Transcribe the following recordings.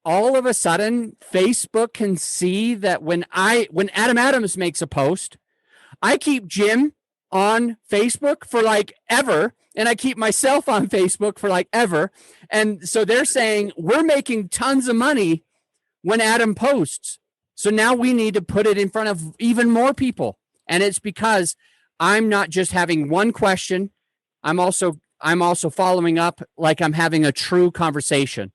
all of a sudden Facebook can see that when Adam Adams makes a post, I keep Jim on Facebook for like ever, and I keep myself on Facebook for like ever. And so they're saying we're making tons of money when Adam posts. So now we need to put it in front of even more people. And it's because I'm not just having one question. I'm also following up like I'm having a true conversation.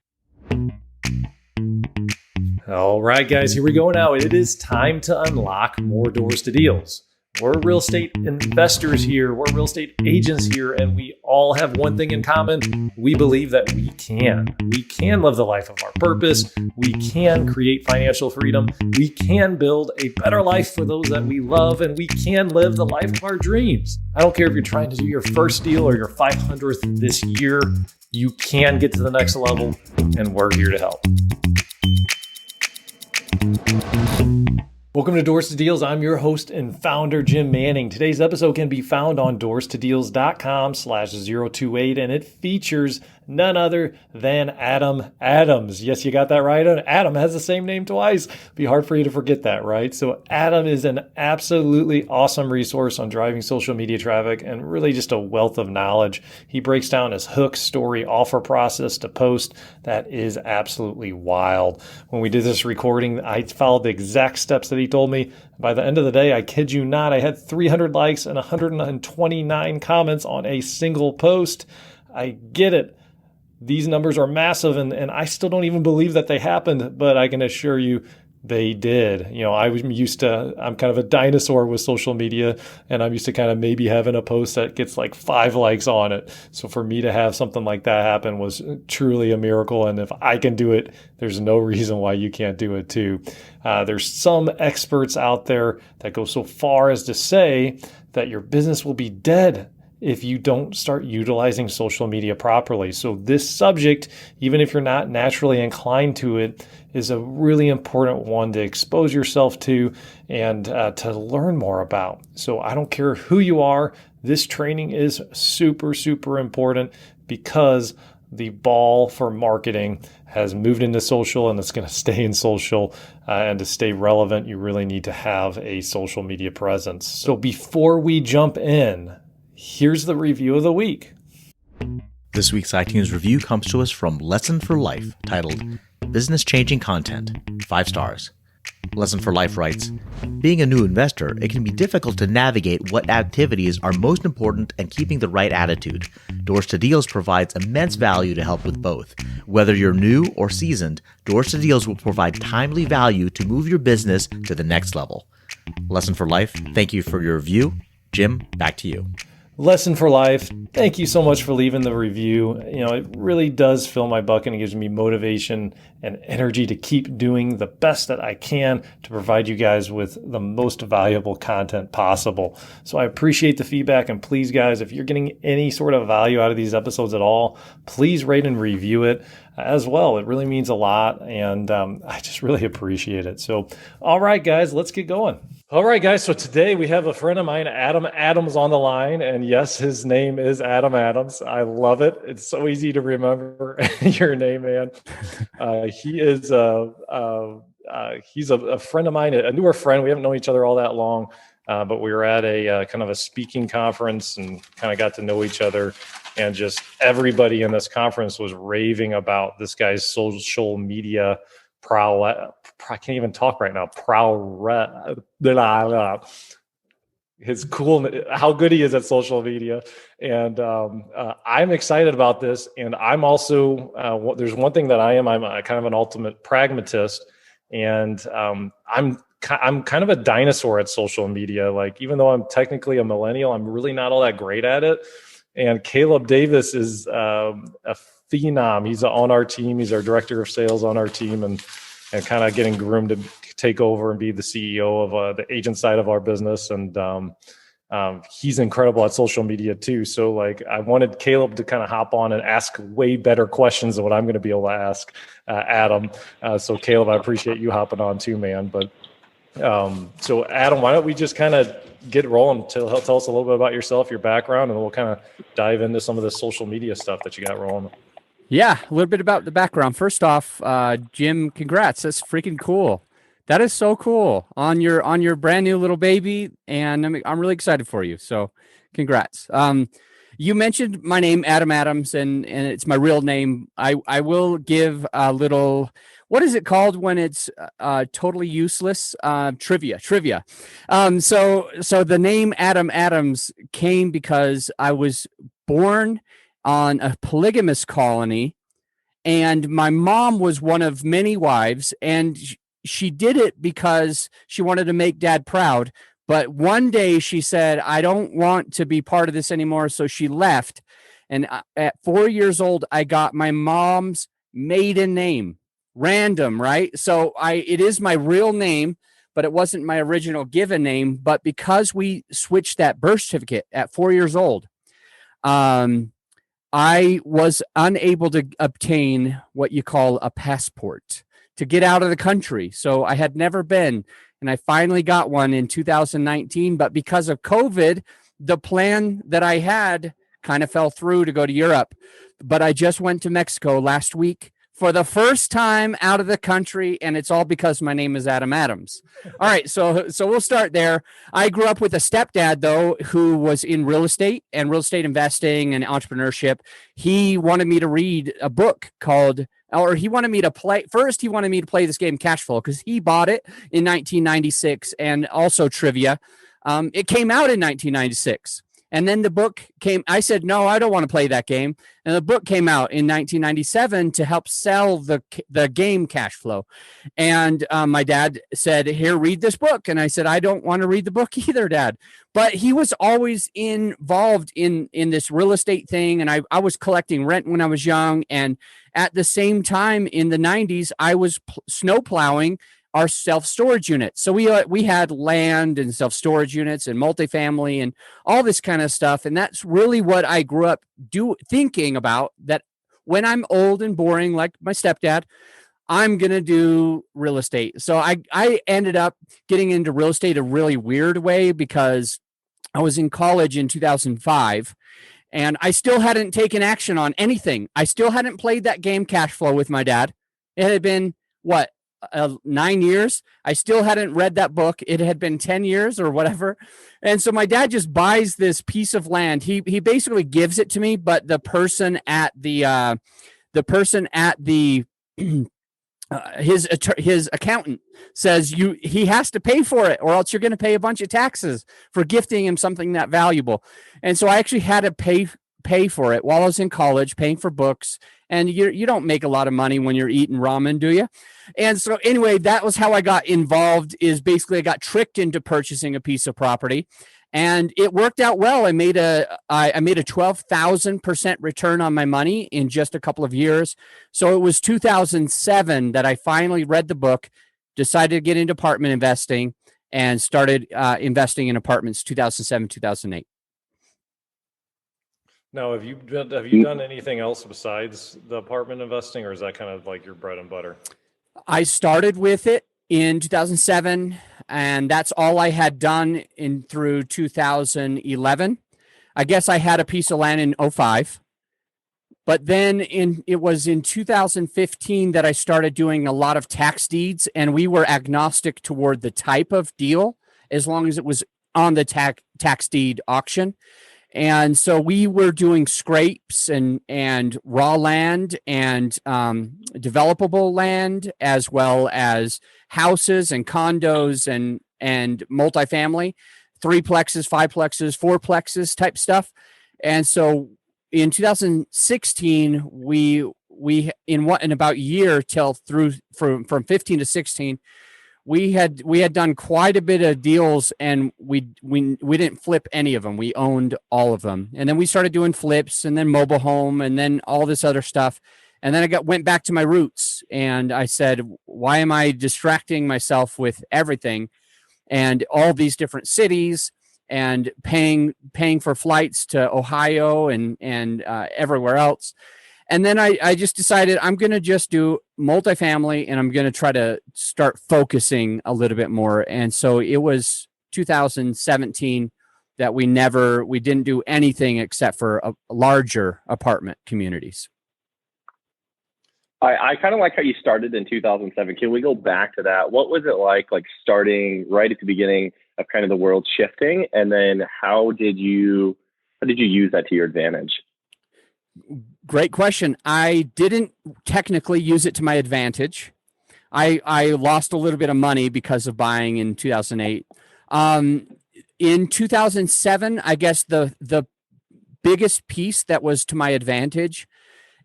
All right, guys, here we go now. It is time to unlock more doors to deals. We're real estate investors here. We're real estate agents here, and we all have one thing in common. We believe that we can. We can live the life of our purpose. We can create financial freedom. We can build a better life for those that we love, and we can live the life of our dreams. I don't care if you're trying to do your first deal or your 500th this year. You can get to the next level, and we're here to help. Welcome to Doors to Deals. I'm your host and founder, Jim Manning. Today's episode can be found on doorstodeals.com/028, and it features none other than Adam Adams. Yes, you got that right. Adam has the same name twice. Be hard for you to forget that, right? So Adam is an absolutely awesome resource on driving social media traffic and really just a wealth of knowledge. He breaks down his hook, story, offer process to post. That is absolutely wild. When we did this recording, I followed the exact steps that he told me. By the end of the day, I kid you not, I had 300 likes and 129 comments on a single post. I get it. These numbers are massive, and I still don't even believe that they happened, but I can assure you they did. You know, I'm kind of a dinosaur with social media, and I'm used to kind of maybe having a post that gets like 5 likes on it. So for me to have something like that happen was truly a miracle. And if I can do it, there's no reason why you can't do it too. There's some experts out there that go so far as to say that your business will be dead if you don't start utilizing social media properly. So this subject, even if you're not naturally inclined to it, is a really important one to expose yourself to and to learn more about. So I don't care who you are, this training is super, super important because the ball for marketing has moved into social and it's going to stay in social. And to stay relevant, you really need to have a social media presence. So before we jump in, here's the review of the week. This week's iTunes review comes to us from Lesson for Life, titled Business Changing Content, 5 stars. Lesson for Life writes, being a new investor, it can be difficult to navigate what activities are most important and keeping the right attitude. Doors to Deals provides immense value to help with both. Whether you're new or seasoned, Doors to Deals will provide timely value to move your business to the next level. Lesson for Life, thank you for your review. Jim, back to you. Lesson for Life, thank you so much for leaving the review. You know, it really does fill my bucket and gives me motivation and energy to keep doing the best that I can to provide you guys with the most valuable content possible. So I appreciate the feedback, and please, guys, if you're getting any sort of value out of these episodes at all, please rate and review it as well. It really means a lot, and I just really appreciate it. So, all right, guys, let's get going. All right, guys. So today we have a friend of mine, Adam Adams, on the line. And yes, his name is Adam Adams. I love it. It's so easy to remember your name, man. He's a friend of mine, a newer friend. We haven't known each other all that long, but we were at a kind of a speaking conference and kind of got to know each other. And just everybody in this conference was raving about this guy's social media prowess. I can't even talk right now. His cool, how good he is at social media. And I'm excited about this. And I'm also, there's one thing that I'm kind of an ultimate pragmatist. And I'm kind of a dinosaur at social media. Like, even though I'm technically a millennial, I'm really not all that great at it. And Caleb Davis is a phenom. He's on our team. He's our director of sales on our team, and kind of getting groomed to take over and be the CEO of the agent side of our business. And he's incredible at social media too. So like, I wanted Caleb to kind of hop on and ask way better questions than what I'm going to be able to ask Adam. So Caleb, I appreciate you hopping on too, man. But so Adam, why don't we just kind of get rolling? Tell us a little bit about yourself, your background, and we'll kind of dive into some of the social media stuff that you got rolling. Yeah, a little bit about the background. First off, Jim, congrats. That's freaking cool. That is so cool on your brand new little baby, and I'm really excited for you. So, congrats. You mentioned my name, Adam Adams, and it's my real name. I will give a little. What is it called when it's totally useless? Trivia. So the name Adam Adams came because I was born on a polygamous colony, and my mom was one of many wives, and she did it because she wanted to make dad proud. But one day she said, I don't want to be part of this anymore. So she left. And at 4 years old, I got my mom's maiden name. Random, right? So it is my real name, but it wasn't my original given name. But because we switched that birth certificate at 4 years old, I was unable to obtain what you call a passport to get out of the country. So I had never been, and I finally got one in 2019. But because of COVID, the plan that I had kind of fell through to go to Europe. But I just went to Mexico last week for the first time out of the country, and it's all because my name is Adam Adams. All right, so we'll start there. I grew up with a stepdad, though, who was in real estate and real estate investing and entrepreneurship. He wanted me to read a book called, or he wanted me to play. First, he wanted me to play this game Cash Flow because he bought it in 1996, and also trivia. It came out in 1996. And then the book came. I said, no, I don't want to play that game. And the book came out in 1997 to help sell the game Cash Flow. And my dad said, here, read this book. And I said, I don't want to read the book either, Dad. But he was always involved in this real estate thing. And I was collecting rent when I was young. And at the same time in the 90s, I was snow plowing our self-storage units. So we had land and self-storage units and multifamily and all this kind of stuff. And that's really what I grew up thinking about, that when I'm old and boring, like my stepdad, I'm going to do real estate. So I ended up getting into real estate a really weird way because I was in college in 2005 and I still hadn't taken action on anything. I still hadn't played that game Cash Flow with my dad. It had been, 9 years. I still hadn't read that book. It had been 10 years or whatever. And so my dad just buys this piece of land. He basically gives it to me, but the person at his accountant says he has to pay for it or else you're going to pay a bunch of taxes for gifting him something that valuable. And so I actually had to pay for it while I was in college, paying for books. And you don't make a lot of money when you're eating ramen, do you? And so anyway, that was how I got involved, is basically I got tricked into purchasing a piece of property. And it worked out well. I made a 12,000% return on my money in just a couple of years. So it was 2007 that I finally read the book, decided to get into apartment investing, and started investing in apartments 2007, 2008. Now, have you done anything else besides the apartment investing, or is that kind of like your bread and butter? I started with it in 2007, and that's all I had done through 2011. I guess I had a piece of land in 2005, but then it was in 2015 that I started doing a lot of tax deeds, and we were agnostic toward the type of deal as long as it was on the tax deed auction. And so we were doing scrapes and raw land and developable land, as well as houses and condos and multifamily, 3-plexes, 5-plexes, 4-plexes type stuff. And so in 2016, we in about a year till through from 15 to 16, we had done quite a bit of deals, and we didn't flip any of them. We owned all of them. And then we started doing flips, and then mobile home, and then all this other stuff. And then went back to my roots, and I said, why am I distracting myself with everything and all these different cities and paying for flights to Ohio and everywhere else? And then I just decided I'm going to just do multifamily, and I'm going to try to start focusing a little bit more. And so it was 2017 that we didn't do anything except for larger apartment communities. I kind of like how you started in 2007. Can we go back to that? What was it like starting right at the beginning of kind of the world shifting, and then how did you use that to your advantage? Great question. I didn't technically use it to my advantage. I lost a little bit of money because of buying in 2008. In 2007, I guess the biggest piece that was to my advantage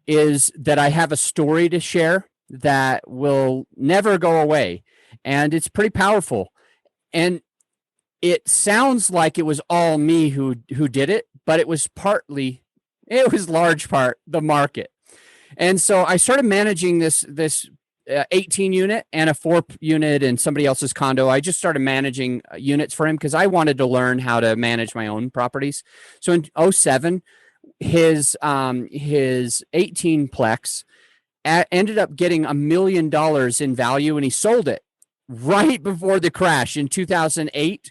is that I have a story to share that will never go away. And it's pretty powerful. And it sounds like it was all me who did it, but it was large part the market. And so I started managing this 18 unit and a 4 unit in somebody else's condo. I just started managing units for him because I wanted to learn how to manage my own properties. So in 07, his 18 plex ended up getting $1 million in value, and he sold it right before the crash in 2008.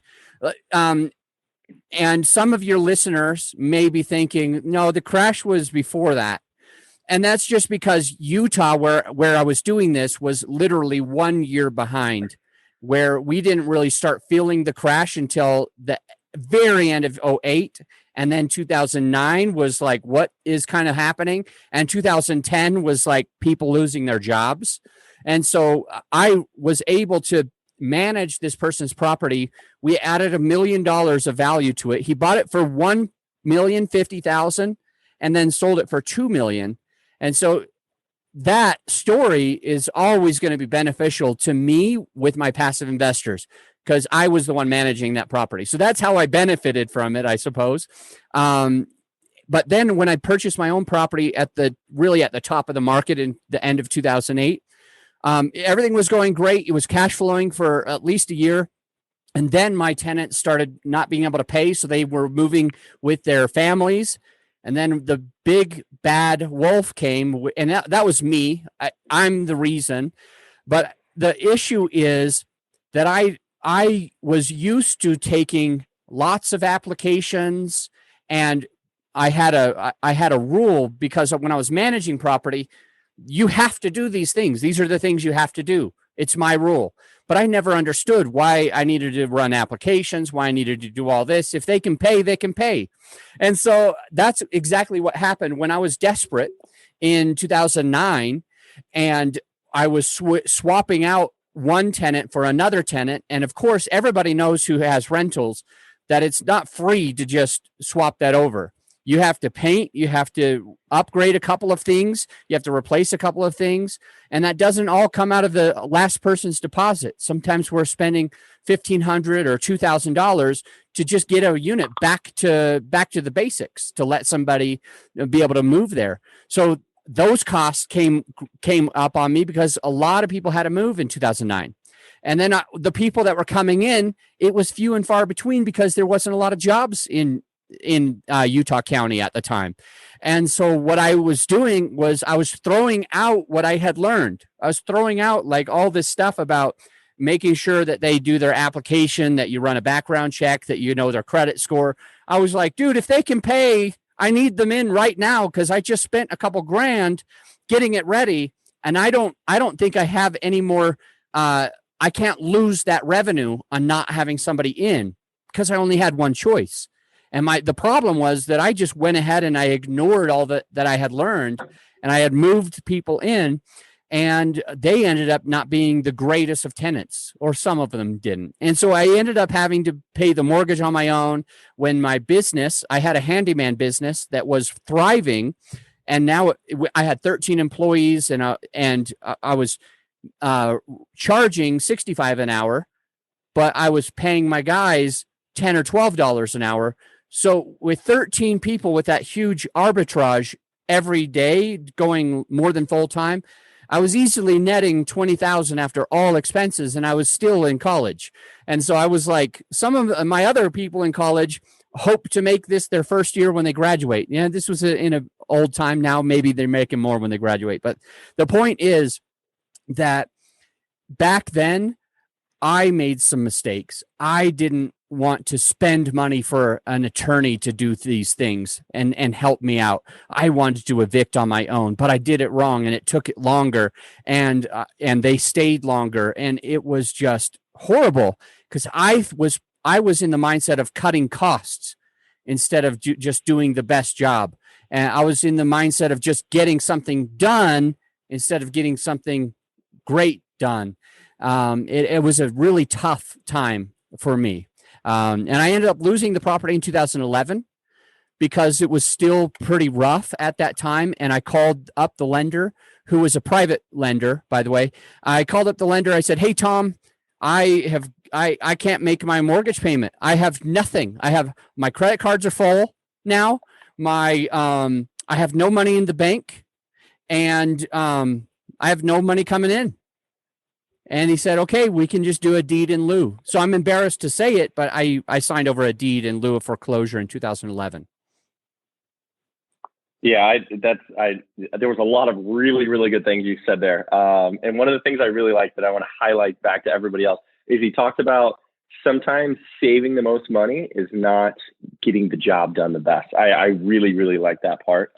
And some of your listeners may be thinking, no, the crash was before that. And that's just because Utah, where I was doing this, was literally 1 year behind, where we didn't really start feeling the crash until the very end of 08. And then 2009 was like, what is kind of happening? And 2010 was like people losing their jobs. And so I was able to manage this person's property. We added $1 million of value to it. He bought it for $1,050,000 and then sold it for $2 million. And so that story is always going to be beneficial to me with my passive investors, because I was the one managing that property. So that's how I benefited from it, I suppose. But then when I purchased my own property at the top of the market in the end of 2008, everything was going great. It was cash flowing for at least a year. And then my tenants started not being able to pay. So they were moving with their families. And then the big bad wolf came, and that was me. I'm the reason. But the issue is that I was used to taking lots of applications, and I had a rule, because when I was managing property, you have to do these things. These are the things you have to do. It's my rule. But I never understood why I needed to run applications, why I needed to do all this. If they can pay, they can pay. And so that's exactly what happened when I was desperate in 2009, and I was swapping out one tenant for another tenant. And of course, everybody knows who has rentals that it's not free to just swap that over. You have to paint, you have to upgrade a couple of things, you have to replace a couple of things, and that doesn't all come out of the last person's deposit. Sometimes we're spending $1,500 or $2,000 to just get a unit back to the basics, to let somebody be able to move there. So those costs came up on me because a lot of people had to move in 2009. And then the people that were coming in, it was few and far between because there wasn't a lot of jobs in Utah County at the time. And so what I was doing was I was throwing out what I had learned. I was throwing out like all this stuff about making sure that they do their application, that you run a background check, that you know their credit score. I was like, dude, if they can pay, I need them in right now, because I just spent a couple grand getting it ready. And I don't think I have any more. I can't lose that revenue on not having somebody in, because I only had one choice. And the problem was that I just went ahead and I ignored all that I had learned, and I had moved people in, and they ended up not being the greatest of tenants, or some of them didn't. And so I ended up having to pay the mortgage on my own. When my business, I had a handyman business that was thriving, and now I had 13 employees, and I was charging $65 an hour, but I was paying my guys $10 or $12 an hour. So with 13 people with that huge arbitrage every day going more than full time, I was easily netting $20,000 after all expenses, and I was still in college. And so I was like, some of my other people in college hope to make this their first year when they graduate. Yeah, this was in an old time. Now maybe they're making more when they graduate. But the point is that back then I made some mistakes. I didn't want to spend money for an attorney to do these things and help me out. I wanted to evict on my own, but I did it wrong and it took it longer, and they stayed longer, and it was just horrible because I was in the mindset of cutting costs instead of just doing the best job. And I was in the mindset of just getting something done instead of getting something great done. It was a really tough time for me. And I ended up losing the property in 2011 because it was still pretty rough at that time. And I called up the lender, who was a private lender, by the way. I called up the lender. I said, "Hey, Tom, I can't make my mortgage payment. I have nothing. My credit cards are full now. I have no money in the bank, and I have no money coming in." And he said, "Okay, we can just do a deed in lieu." So I'm embarrassed to say it, but I signed over a deed in lieu of foreclosure in 2011. Yeah, there was a lot of really, really good things you said there. And one of the things I really like that I want to highlight back to everybody else is he talked about sometimes saving the most money is not getting the job done the best. I really, really like that part.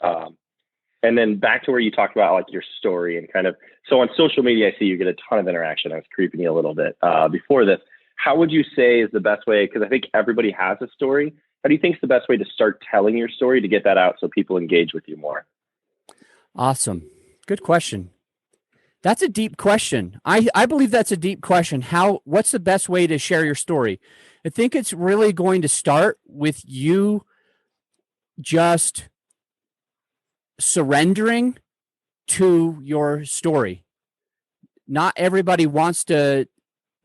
And then back to where you talked about like your story and kind of, so on social media, I see you get a ton of interaction. I was creeping you a little bit before this. How would you say is the best way? Because I think everybody has a story. How do you think is the best way to start telling your story to get that out so people engage with you more? Awesome. Good question. That's a deep question. I believe that's a deep question. What's the best way to share your story? I think it's really going to start with you just surrendering to your story. Not everybody wants to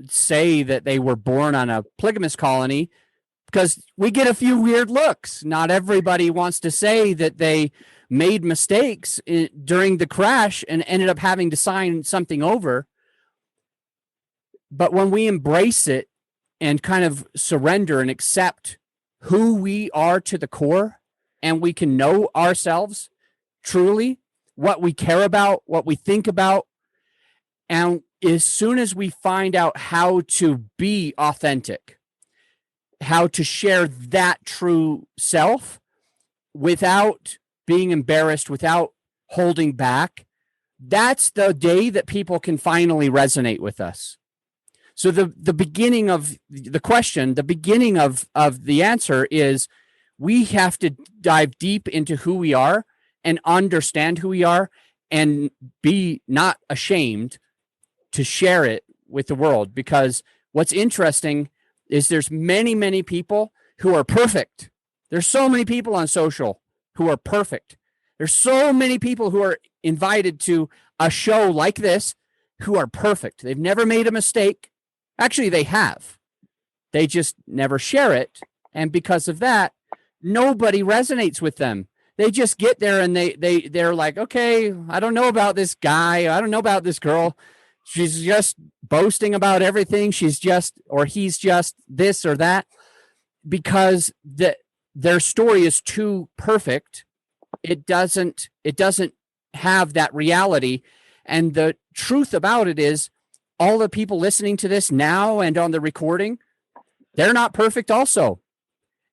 say that they were born on a polygamous colony because we get a few weird looks. Not everybody wants to say that they made mistakes during the crash and ended up having to sign something over. But when we embrace it and kind of surrender and accept who we are to the core, and we can know ourselves truly, what we care about, what we think about, and as soon as we find out how to be authentic, how to share that true self without being embarrassed, without holding back, that's the day that people can finally resonate with us. So the beginning of the question, the beginning of the answer is we have to dive deep into who we are and understand who we are and be not ashamed to share it with the world. Because what's interesting is there's many, many people who are perfect. There's so many people on social who are perfect. There's so many people who are invited to a show like this who are perfect. They've never made a mistake. Actually, they have. They just never share it. And because of that, nobody resonates with them. They just get there and they're like, okay, I don't know about this guy. I don't know about this girl. She's just boasting about everything. She's just, or he's just this or that, because their story is too perfect. It doesn't have that reality. And the truth about it is all the people listening to this now and on the recording, they're not perfect also.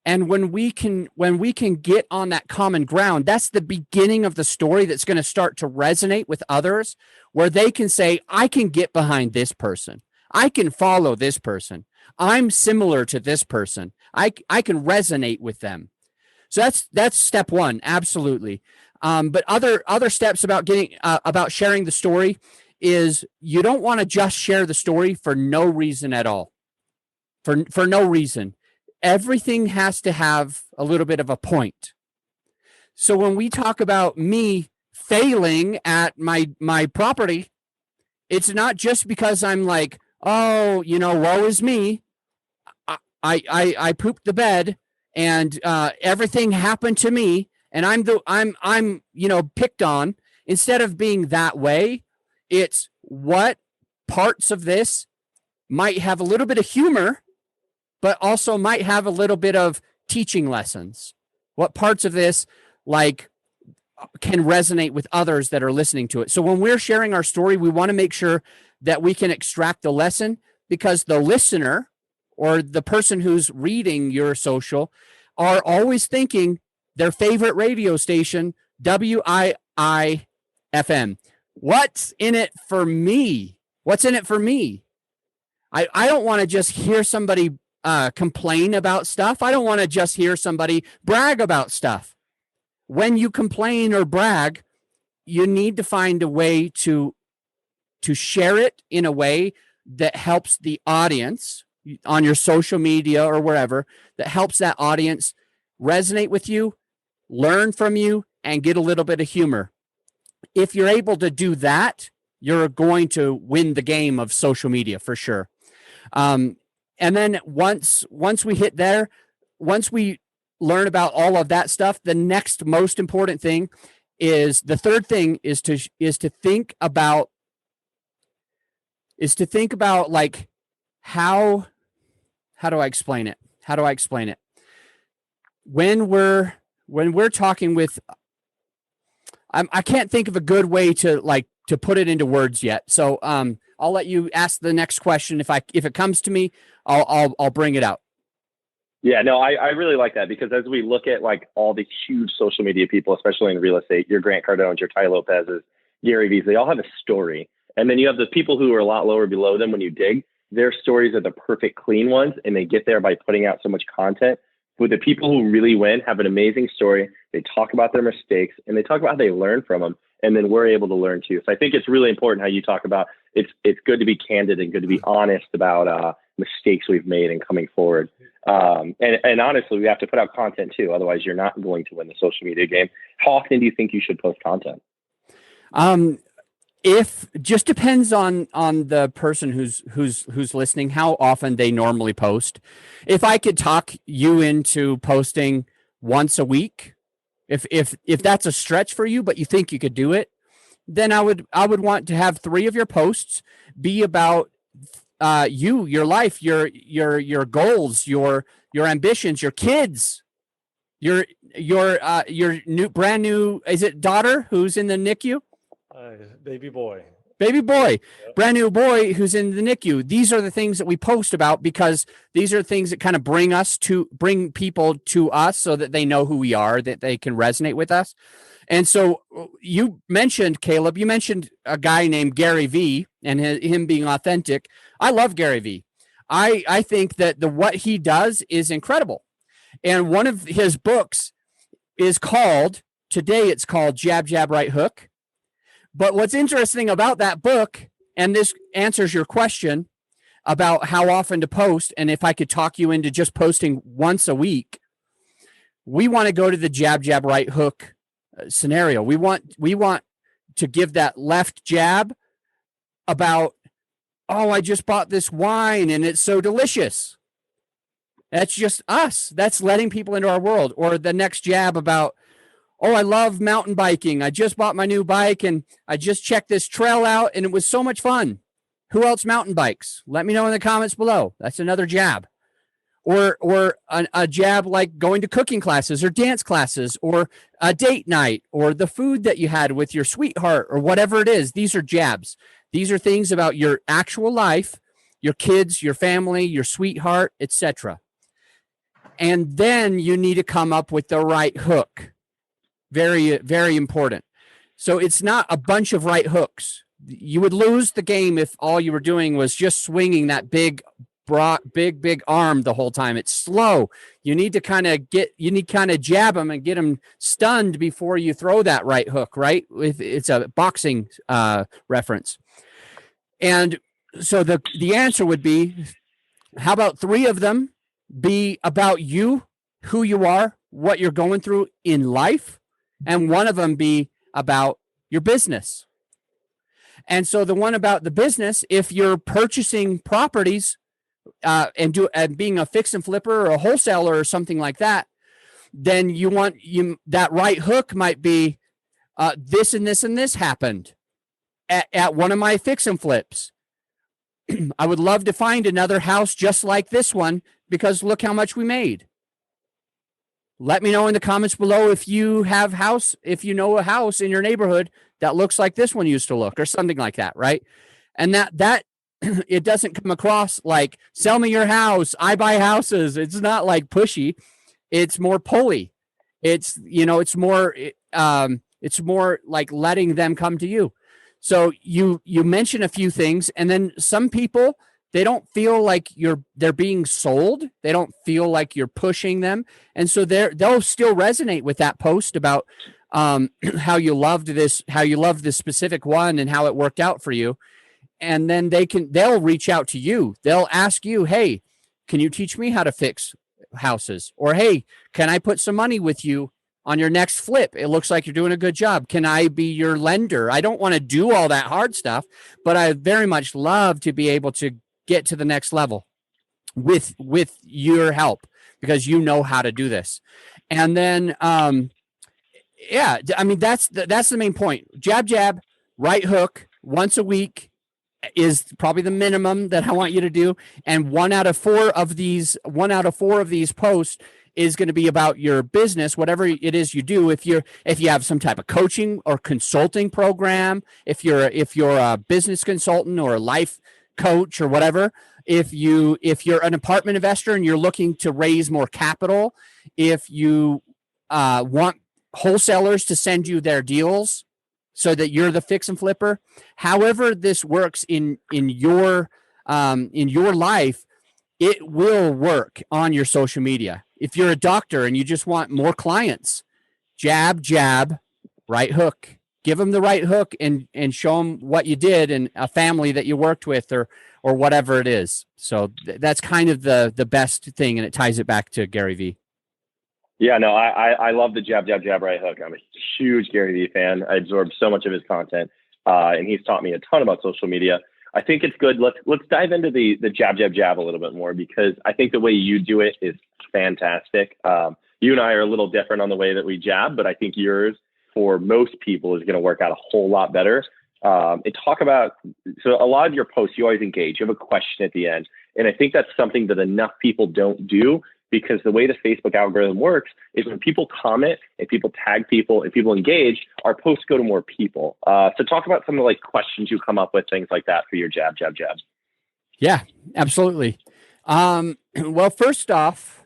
And when we can get on that common ground, that's the beginning of the story that's going to start to resonate with others, where they can say, I can get behind this person. I can follow this person. I'm similar to this person. I can resonate with them. So that's step one. Absolutely. But other steps about about sharing the story is you don't want to just share the story for no reason at all. For no reason. Everything has to have a little bit of a point. So when we talk about me failing at my property, it's not just because I'm like, oh, woe is me. I pooped the bed and everything happened to me and I'm picked on. Instead of being that way, it's what parts of this might have a little bit of humor, but also might have a little bit of teaching lessons. What parts of this can resonate with others that are listening to it. So when we're sharing our story, we want to make sure that we can extract the lesson, because the listener or the person who's reading your social are always thinking their favorite radio station, WIIFM. What's in it for me? What's in it for me? I don't want to just hear somebody complain about stuff. I don't want to just hear somebody brag about stuff. When you complain or brag, you need to find a way to share it in a way that helps the audience on your social media or wherever, that helps that audience resonate with you, learn from you, and get a little bit of humor. If you're able to do that, you're going to win the game of social media for sure. And then once we hit there, once we learn about all of that stuff, the next most important thing is the third thing is to think about like how do I explain it? When we're talking with, I can't think of a good way to put it into words yet. So I'll let you ask the next question. If it comes to me, I'll bring it out. Yeah, no, I really like that, because as we look at like all the huge social media people, especially in real estate, your Grant Cardones, your Ty Lopez's, Gary V's, they all have a story. And then you have the people who are a lot lower below them. When you dig, their stories are the perfect clean ones, and they get there by putting out so much content. But the people who really win have an amazing story. They talk about their mistakes, and they talk about how they learn from them. And then we're able to learn too. So I think it's really important how you talk about it's good to be candid and good to be honest about mistakes we've made and coming forward. And honestly, we have to put out content too. Otherwise, you're not going to win the social media game. How often do you think you should post content? If just depends on the person who's listening, how often they normally post. If I could talk you into posting once a week, if that's a stretch for you, but you think you could do it, then I would want to have 3 of your posts be about you, your life, your goals, your ambitions, your kids, your brand new, is it daughter who's in the NICU? Baby boy, yep. Brand new boy who's in the NICU. These are the things that we post about, because these are things that kind of bring people to us so that they know who we are, that they can resonate with us. And so you mentioned, Caleb, a guy named Gary V and him being authentic. I love Gary V. I think that what he does is incredible. And one of his books is called Jab, Jab, Right Hook. But what's interesting about that book, and this answers your question about how often to post, and if I could talk you into just posting once a week, we want to go to the jab, jab, right hook scenario. We want to give that left jab about, oh, I just bought this wine and it's so delicious. That's just us. That's letting people into our world. Or the next jab about, oh, I love mountain biking. I just bought my new bike and I just checked this trail out and it was so much fun. Who else mountain bikes? Let me know in the comments below. That's another jab. Or a jab like going to cooking classes or dance classes or a date night or the food that you had with your sweetheart or whatever it is. These are jabs. These are things about your actual life, your kids, your family, your sweetheart, etc. And then you need to come up with the right hook. Very, very important. So it's not a bunch of right hooks. You would lose the game if all you were doing was just swinging that big arm the whole time. It's slow. You need to kind of jab them and get them stunned before you throw that right hook, right? It's a boxing reference. And so the answer would be, how about 3 of them be about you, who you are, what you're going through in life, and one of them be about your business. And so the one about the business, if you're purchasing properties and being a fix and flipper or a wholesaler or something like that, then that right hook might be this and this and this happened at one of my fix and flips. I would love to find another house just like this one, because look how much we made. Let me know in the comments below if you know a house in your neighborhood that looks like this one used to look, or something like that, right? And that it doesn't come across like sell me your house, I buy houses. It's not like pushy. It's more pulley. It's, it's more like letting them come to you. So you mention a few things, and then some people, they don't feel like they're being sold. They don't feel like you're pushing them. And so they'll still resonate with that post about how you loved this specific one and how it worked out for you. And then they'll reach out to you. They'll ask you, hey, can you teach me how to fix houses? Or, hey, can I put some money with you on your next flip? It looks like you're doing a good job. Can I be your lender? I don't want to do all that hard stuff, but I very much love to be able to get to the next level with your help, because you know how to do this. And then, that's the main point. Jab, jab, right hook once a week is probably the minimum that I want you to do. And one out of four of these posts is going to be about your business, whatever it is you do. If you have some type of coaching or consulting program, if you're a business consultant or a life coach or whatever, if you're an apartment investor and you're looking to raise more capital, if you want wholesalers to send you their deals so that you're the fix and flipper, however this works in your life, it will work on your social media. If you're a doctor and you just want more clients, jab, jab, right hook. Give them the right hook and show them what you did and a family that you worked with or whatever it is. So that's kind of the best thing, and it ties it back to Gary Vee. Yeah, no, I love the jab, jab, jab, right hook. I'm a huge Gary Vee fan. I absorbed so much of his content, and he's taught me a ton about social media. I think it's good. Let's dive into the jab, jab, jab a little bit more, because I think the way you do it is fantastic. You and I are a little different on the way that we jab, but I think yours, for most people, is going to work out a whole lot better. So a lot of your posts, you always engage. You have a question at the end. And I think that's something that enough people don't do, because the way the Facebook algorithm works is when people comment and people tag people and people engage, our posts go to more people. So talk about some of the questions you come up with, things like that for your jab, jab, jab. Yeah, absolutely. Well, first off,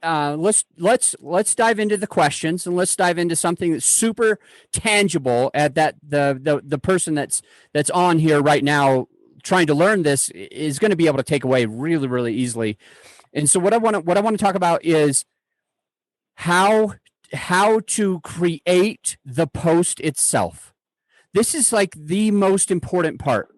let's dive into the questions, and let's dive into something that's super tangible at that the person that's on here right now trying to learn this is going to be able to take away really, really easily. And so what I want to talk about is how to create the post itself. This is like the most important part.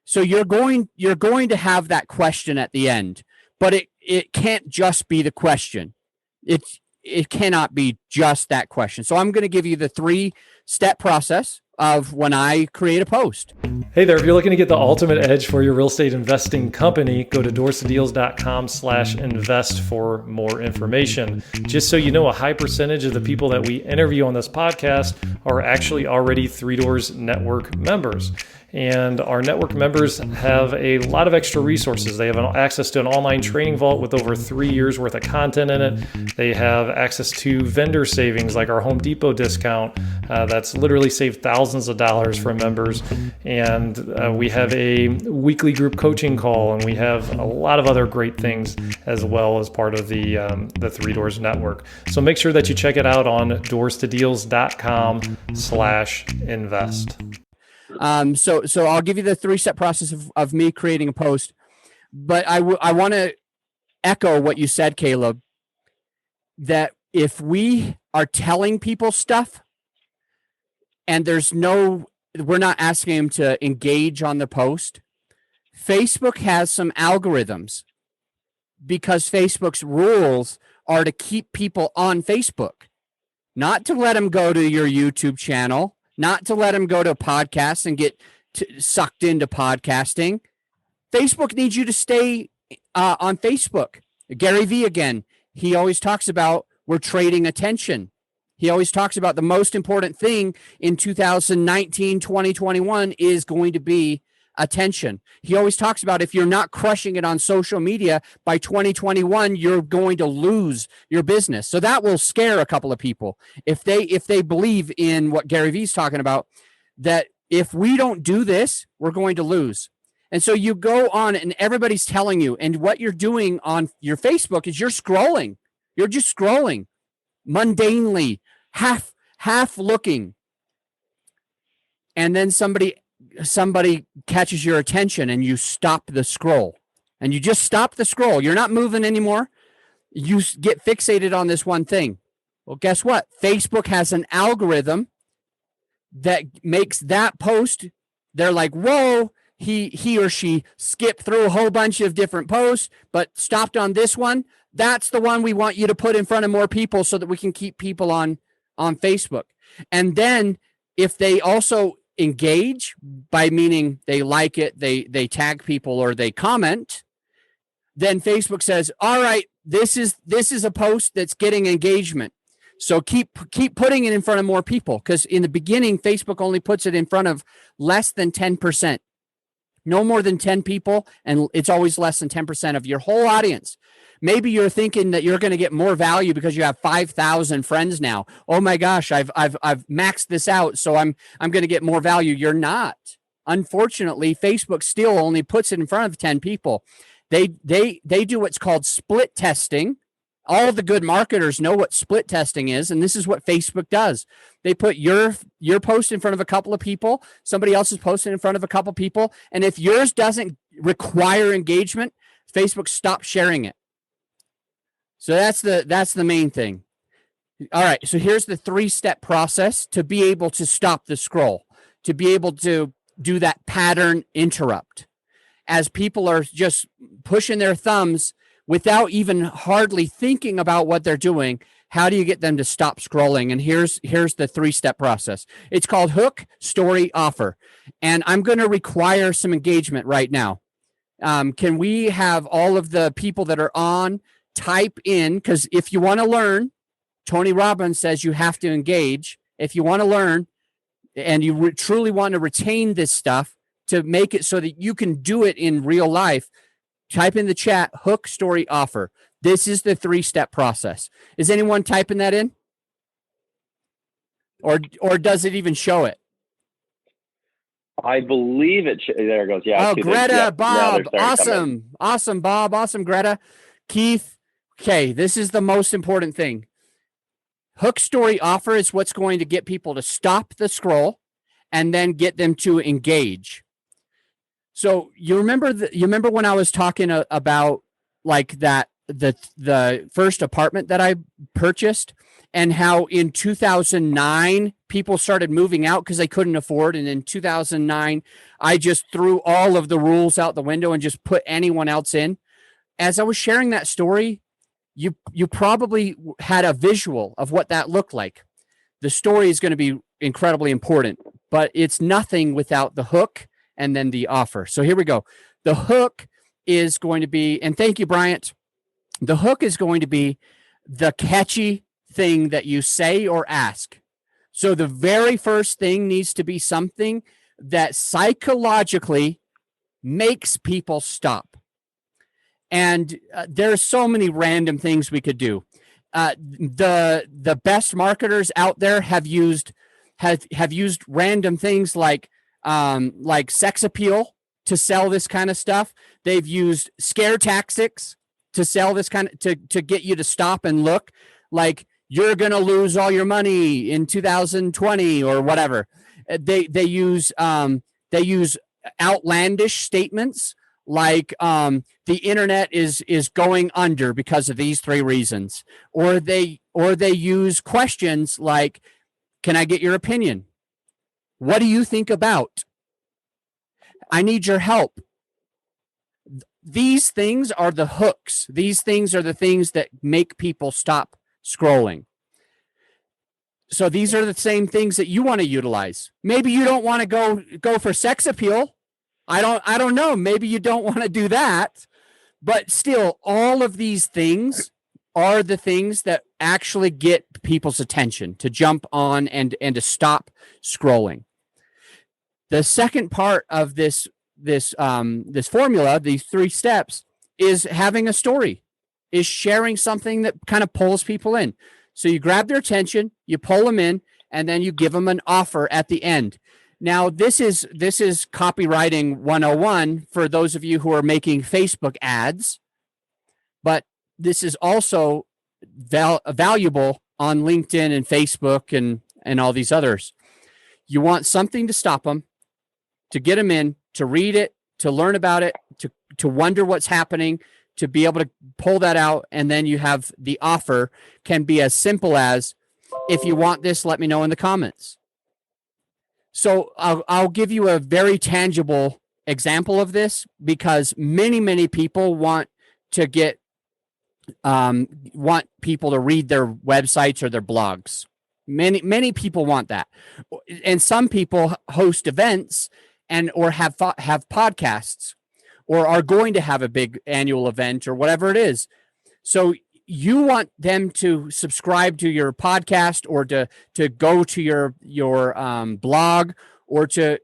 So you're going to have that question at the end, but it can't just be the question. It cannot be just that question. So I'm going to give you the 3-step process of when I create a post. Hey there, if you're looking to get the ultimate edge for your real estate investing company, go to doorstodeals.com/invest for more information. Just so you know, a high percentage of the people that we interview on this podcast are actually already 3 Doors Network members. And our network members have a lot of extra resources. They have access to an online training vault with over 3 years worth of content in it. They have access to vendor savings like our Home Depot discount. That's literally saved thousands of dollars for members. And we have a weekly group coaching call, and we have a lot of other great things as well as part of the 3 Doors Network. So make sure that you check it out on doorstodeals.com/invest. So I'll give you the 3-step process of me creating a post, but I want to echo what you said, Caleb, that if we are telling people stuff and we're not asking them to engage on the post, Facebook has some algorithms, because Facebook's rules are to keep people on Facebook, not to let them go to your YouTube channel, not to let them go to podcasts and get sucked into podcasting. Facebook needs you to stay on Facebook. Gary Vee, again, he always talks about we're trading attention. He always talks about the most important thing in 2019, 2021 is going to be attention. He always talks about if you're not crushing it on social media by 2021, you're going to lose your business. So that will scare a couple of people if they believe in what Gary Vee's talking about, that if we don't do this, we're going to lose. And so you go on and everybody's telling you, and what you're doing on your Facebook is you're scrolling. You're just scrolling mundanely, half looking. And then somebody catches your attention and you stop the scroll. And you just stop the scroll. You're not moving anymore. You get fixated on this one thing. Well, guess what? Facebook has an algorithm that makes that post, they're like, whoa, he or she skipped through a whole bunch of different posts, but stopped on this one. That's the one we want you to put in front of more people so that we can keep people on Facebook. And then if they also engage, by meaning they like it, they tag people or they comment, then Facebook says, all right, this is a post that's getting engagement. So keep putting it in front of more people, because in the beginning, Facebook only puts it in front of less than 10%. No more than 10 people, and it's always less than 10% of your whole audience. Maybe you're thinking that you're going to get more value because you have 5,000 friends now. Oh my gosh, I've maxed this out, so I'm going to get more value. You're not. Unfortunately, Facebook still only puts it in front of 10 people. They do what's called split testing. All the good marketers know what split testing is, and this is what Facebook does. They put your post in front of a couple of people, somebody else's post in front of a couple of people, and if yours doesn't require engagement, Facebook stops sharing it. So that's the main thing. All right, so here's the 3-step process to be able to stop the scroll, to be able to do that pattern interrupt. As people are just pushing their thumbs without even hardly thinking about what they're doing, how do you get them to stop scrolling? And here's the 3-step process. It's called hook, story, offer. And I'm going to require some engagement right now. Can we have all of the people that are on type in? Because if you want to learn, Tony Robbins says you have to engage. If you want to learn and you truly want to retain this stuff to make it so that you can do it in real life, type in the chat, hook, story, offer. This is the 3-step process. Is anyone typing that in? Or does it even show it? I believe it. There it goes. Yeah. Oh, Greta, Bob. Awesome. Awesome, Bob. Awesome, Greta. Keith. Okay, this is the most important thing. Hook, story, offer is what's going to get people to stop the scroll and then get them to engage. So you remember when I was talking about like that, the first apartment that I purchased, and how in 2009 people started moving out because they couldn't afford. And in 2009, I just threw all of the rules out the window and just put anyone else in. As I was sharing that story, you probably had a visual of what that looked like. The story is going to be incredibly important, but it's nothing without the hook and then the offer. So here we go. The hook is going to be, and thank you, Bryant. The hook is going to be the catchy thing that you say or ask. So the very first thing needs to be something that psychologically makes people stop. And there's so many random things we could do. The best marketers out there have used random things like sex appeal to sell this kind of stuff. They've used scare tactics to sell this kind of to get you to stop and look, like you're going to lose all your money in 2020 or whatever. They use outlandish statements like the internet is going under because of these 3 reasons, or they use questions like, can I get your opinion? What do you think about? I need your help. These things are the hooks. These things are the things that make people stop scrolling. So these are the same things that you want to utilize. Maybe you don't want to go for sex appeal. I don't know. Maybe you don't want to do that. But still, all of these things are the things that actually get people's attention to jump on and to stop scrolling. The second part of this formula, these 3 steps, is having a story, is sharing something that kind of pulls people in. So you grab their attention, you pull them in, and then you give them an offer at the end. Now, this is copywriting 101 for those of you who are making Facebook ads, but this is also valuable on LinkedIn and Facebook and all these others. You want something to stop them, to get them in, to read it, to learn about it, to wonder what's happening, to be able to pull that out. And then you have the offer can be as simple as, if you want this, let me know in the comments. So I'll give you a very tangible example of this, because many people want to get want people to read their websites or their blogs. Many people want that, and some people host events and or have podcasts, or are going to have a big annual event or whatever it is. So you want them to subscribe to your podcast, or to go to your blog, or to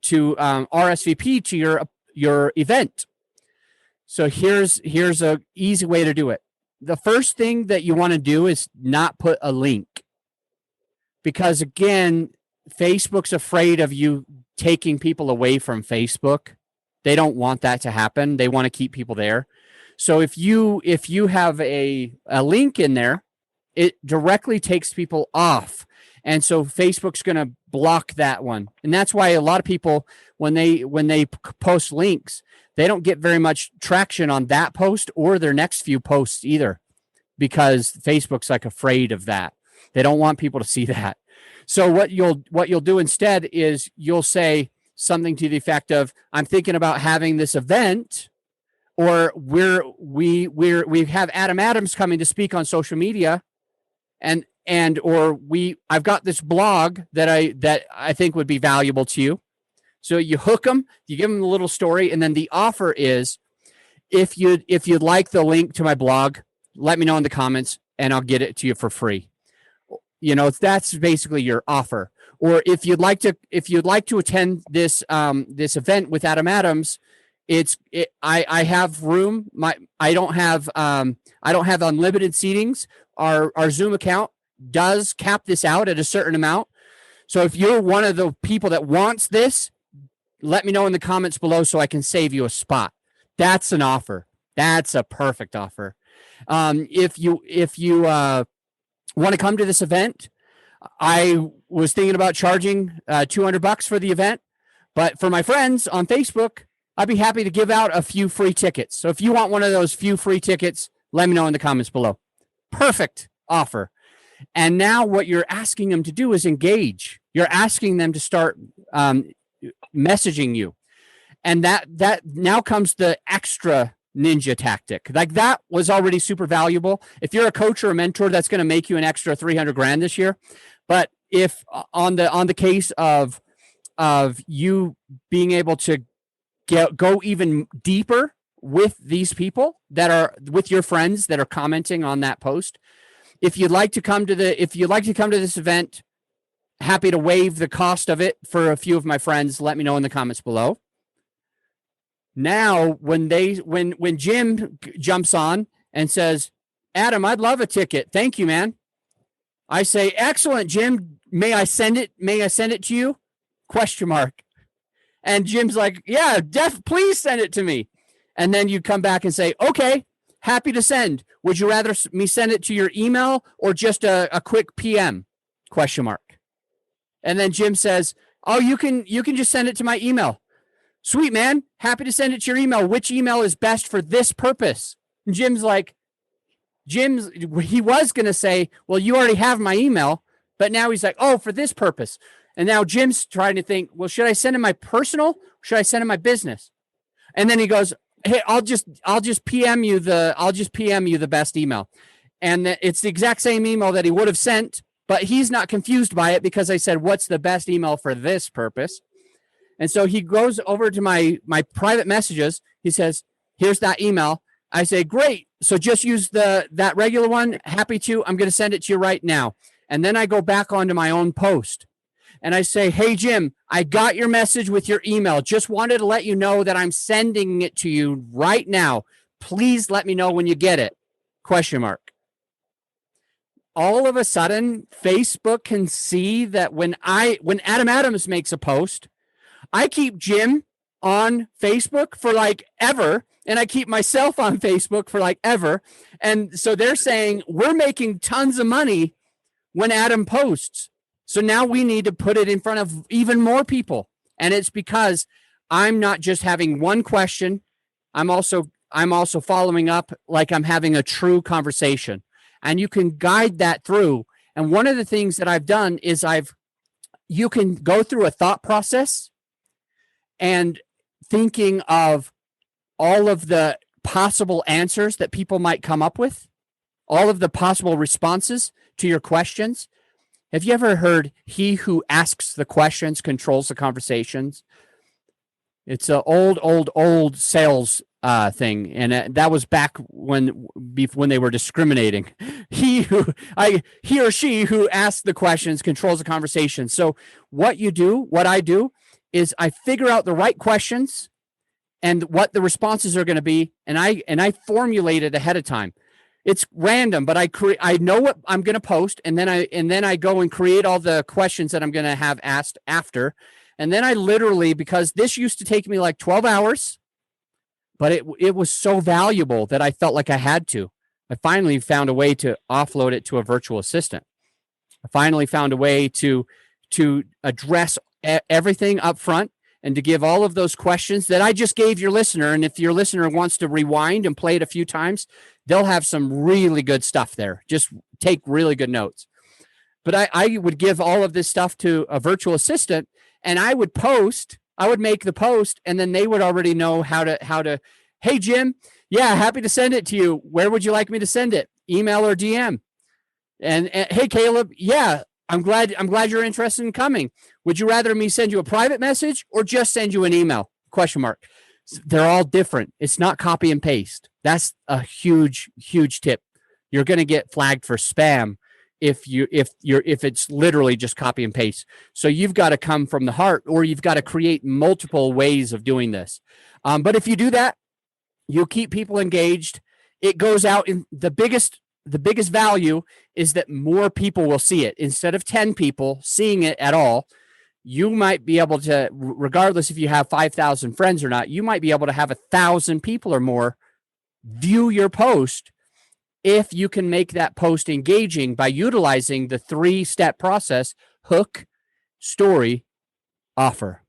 RSVP to your event. So here's a easy way to do it. The first thing that you want to do is not put a link, because again, Facebook's afraid of you taking people away from Facebook. They don't want that to happen. They want to keep people there. So if you have a link in there, it directly takes people off. And so Facebook's going to block that one. And that's why a lot of people, when they post links, they don't get very much traction on that post or their next few posts either, because Facebook's like afraid of that. They don't want people to see that. So what you'll do instead is you'll say something to the effect of, I'm thinking about having this event, or we have Adam Adams coming to speak on social media, I've got this blog that I think would be valuable to you. So you hook them, you give them a little story, and then the offer is, if you'd like the link to my blog, let me know in the comments and I'll get it to you for free. That's basically your offer. Or if you'd like to attend this event with Adam Adams, I have room. I don't have unlimited seatings. Our Zoom account does cap this out at a certain amount. So if you're one of the people that wants this, let me know in the comments below so I can save you a spot. That's an offer. That's a perfect offer. If you want to come to this event, I was thinking about charging $200 for the event, but for my friends on Facebook, I'd be happy to give out a few free tickets. So if you want one of those few free tickets, let me know in the comments below. Perfect offer. And now what you're asking them to do is engage. You're asking them to start messaging you. And that now comes the extra ninja tactic. Like, that was already super valuable. If you're a coach or a mentor, that's going to make you an extra $300,000 this year. But if on the case of you being able to go even deeper with these people that are with your friends that are commenting on that post, if you'd like to come to this event, happy to waive the cost of it for a few of my friends. Let me know in the comments below. Now, when Jim jumps on and says, Adam, I'd love a ticket. Thank you, man. I say, excellent, Jim. May I send it to you? ? And Jim's like, yeah, please send it to me. And then you come back and say, okay, happy to send. Would you rather me send it to your email or just a quick PM ? And then Jim says, oh, you can just send it to my email. Sweet, man. Happy to send it to your email. Which email is best for this purpose? And he was going to say, well, you already have my email, but now he's like, oh, for this purpose. And now Jim's trying to think, well, should I send him my personal? Or should I send him my business? And then he goes, hey, I'll just PM you the best email. And it's the exact same email that he would have sent, but he's not confused by it because I said, what's the best email for this purpose? And so he goes over to my private messages. He says, here's that email. I say, great. So just use that regular one. Happy to. I'm going to send it to you right now. And then I go back onto my own post and I say, hey, Jim, I got your message with your email. Just wanted to let you know that I'm sending it to you right now. Please let me know when you get it. ? all of a sudden Facebook can see that when Adam Adams makes a post, I keep Jim on Facebook for like ever, and I keep myself on Facebook for like ever. And so they're saying we're making tons of money when Adam posts. So now we need to put it in front of even more people. And it's because I'm not just having one question. I'm also following up like I'm having a true conversation. And you can guide that through. And one of the things that I've done is you can go through a thought process and thinking of all of the possible answers that people might come up with, all of the possible responses to your questions. Have you ever heard he who asks the questions controls the conversations? It's an old sales thing, and that was back when they were discriminating. He or she who asks the questions controls the conversation. So what I do is I figure out the right questions and what the responses are going to be, and I formulate it ahead of time. It's random, but I know what I'm going to post, and then I go and create all the questions that I'm going to have asked after. And then I literally, because this used to take me like 12 hours, but it was so valuable that I felt like I had to. I finally found a way to offload it to a virtual assistant. I finally found a way to address everything up front and to give all of those questions that I just gave your listener. And if your listener wants to rewind and play it a few times, they'll have some really good stuff there. Just take really good notes. But I would give all of this stuff to a virtual assistant, and I would make the post, and then they would already know how to, hey, Jim, yeah, happy to send it to you. Where would you like me to send it? Email or DM? And hey, Caleb, yeah, I'm glad you're interested in coming. Would you rather me send you a private message or just send you an email? ? They're all different. It's not copy and paste. That's a huge, huge tip. You're going to get flagged for spam if it's literally just copy and paste. So you've got to come from the heart, or you've got to create multiple ways of doing this. But if you do that, you'll keep people engaged. It goes out in the biggest value is that more people will see it. Instead of 10 people seeing it at all, you might be able to, regardless if you have 5,000 friends or not, you might be able to have 1,000 people or more view your post if you can make that post engaging by utilizing the 3-step process: hook, story, offer.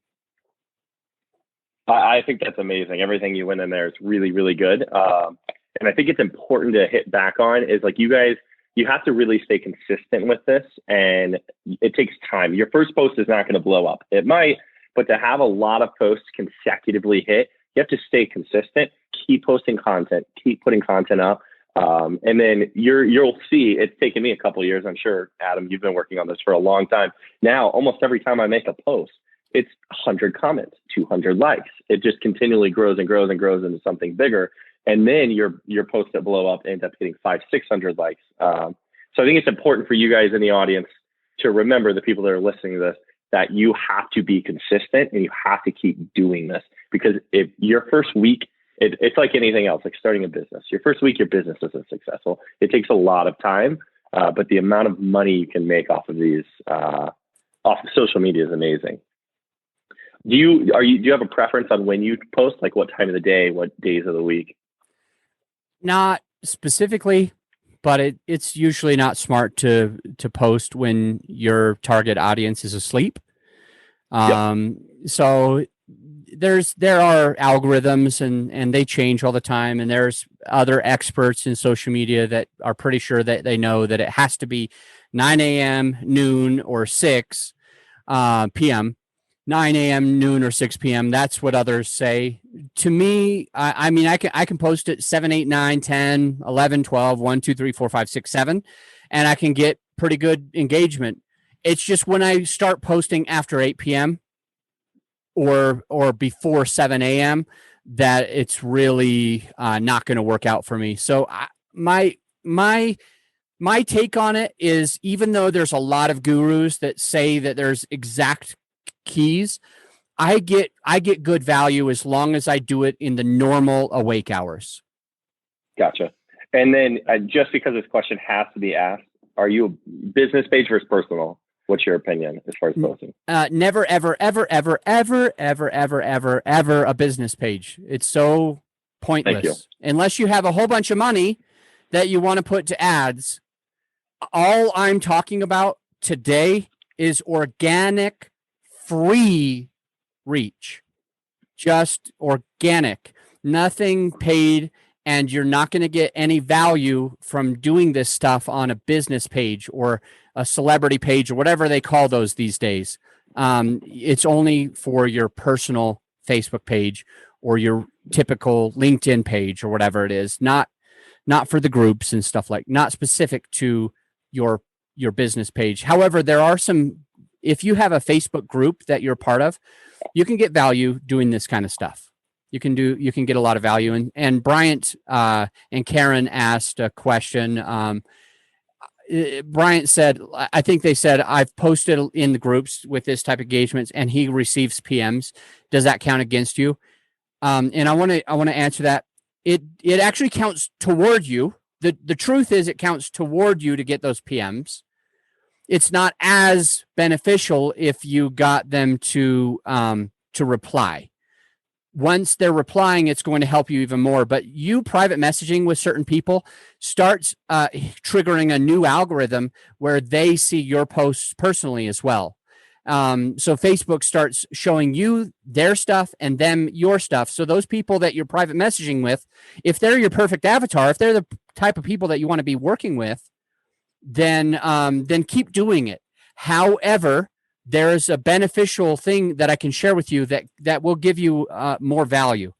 I think that's amazing. Everything you went in there is really, really good. And I think it's important to hit back on is like you guys, you have to really stay consistent with this, and it takes time. Your first post is not going to blow up. It might, but to have a lot of posts consecutively hit, you have to stay consistent, keep posting content, keep putting content up. And then you'll see it's taken me a couple of years. I'm sure, Adam, you've been working on this for a long time. Now, almost every time I make a post, it's 100 comments, 200 likes. It just continually grows and grows and grows into something bigger. And then your posts that blow up end up getting 500-600 likes. So I think it's important for you guys in the audience to remember, the people that are listening to this, that you have to be consistent and you have to keep doing this, because if your first week, it's like anything else, like starting a business. Your first week, your business isn't successful. It takes a lot of time, but the amount of money you can make off of these, off of social media is amazing. Do you have a preference on when you post, like what time of the day, what days of the week? Not specifically, but it's usually not smart to post when your target audience is asleep. So there are algorithms and they change all the time, and there's other experts in social media that are pretty sure that they know that it has to be 9 a.m., noon, or 6 p.m. 9 a.m., noon, or 6 p.m. That's what others say. To me, I mean, I can post it 7, 8, 9, 10, 11, 12, 1, 2, 3, 4, 5, 6, 7, and I can get pretty good engagement. It's just when I start posting after 8 p.m. or before 7 a.m. that it's really not going to work out for me. So my take on it is, even though there's a lot of gurus that say that there's exact keys, I get good value as long as I do it in the normal awake hours. Gotcha. And then just because this question has to be asked, Are you a business page versus personal? What's your opinion as far as posting? Never, ever, ever, ever, ever, ever, ever, ever, ever a business page. It's so pointless. Unless you have a whole bunch of money that you want to put to ads. All I'm talking about today is organic, free reach. Just organic, nothing paid. And you're not going to get any value from doing this stuff on a business page or a celebrity page or whatever they call those these days. It's only for your personal Facebook page or your typical LinkedIn page or whatever it is, not for the groups and stuff, like not specific to your business page. However, there are some, if you have a Facebook group that you're part of, you can get value doing this kind of stuff. You can get a lot of value. And Bryant and Karen asked a question. Bryant said, I think they said, I've posted in the groups with this type of engagements and he receives PMs. Does that count against you? And I want to answer that. It actually counts toward you. The truth is it counts toward you to get those PMs. It's not as beneficial if you got them to reply. Once they're replying, it's going to help you even more. But you private messaging with certain people starts triggering a new algorithm where they see your posts personally as well. So Facebook starts showing you their stuff and them your stuff. So those people that you're private messaging with, if they're your perfect avatar, if they're the type of people that you want to be working with, then keep doing it. However, there's a beneficial thing that I can share with you that will give you more value.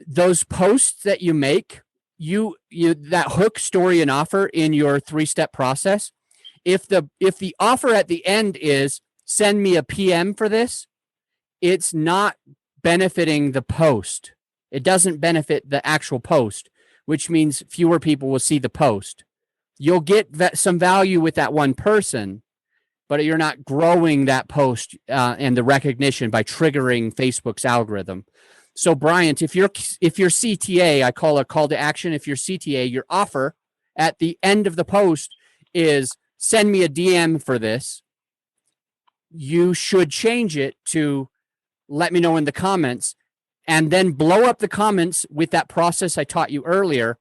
Those posts that you make, you that hook, story, and offer in your 3-step process. If the offer at the end is send me a PM for this, it's not benefiting the post. It doesn't benefit the actual post, which means fewer people will see the post. You'll get some value with that one person, but you're not growing that post and the recognition by triggering Facebook's algorithm. So, Bryant, if you're CTA, I call a call to action. If you're CTA, your offer at the end of the post is send me a DM for this. You should change it to let me know in the comments, and then blow up the comments with that process I taught you earlier,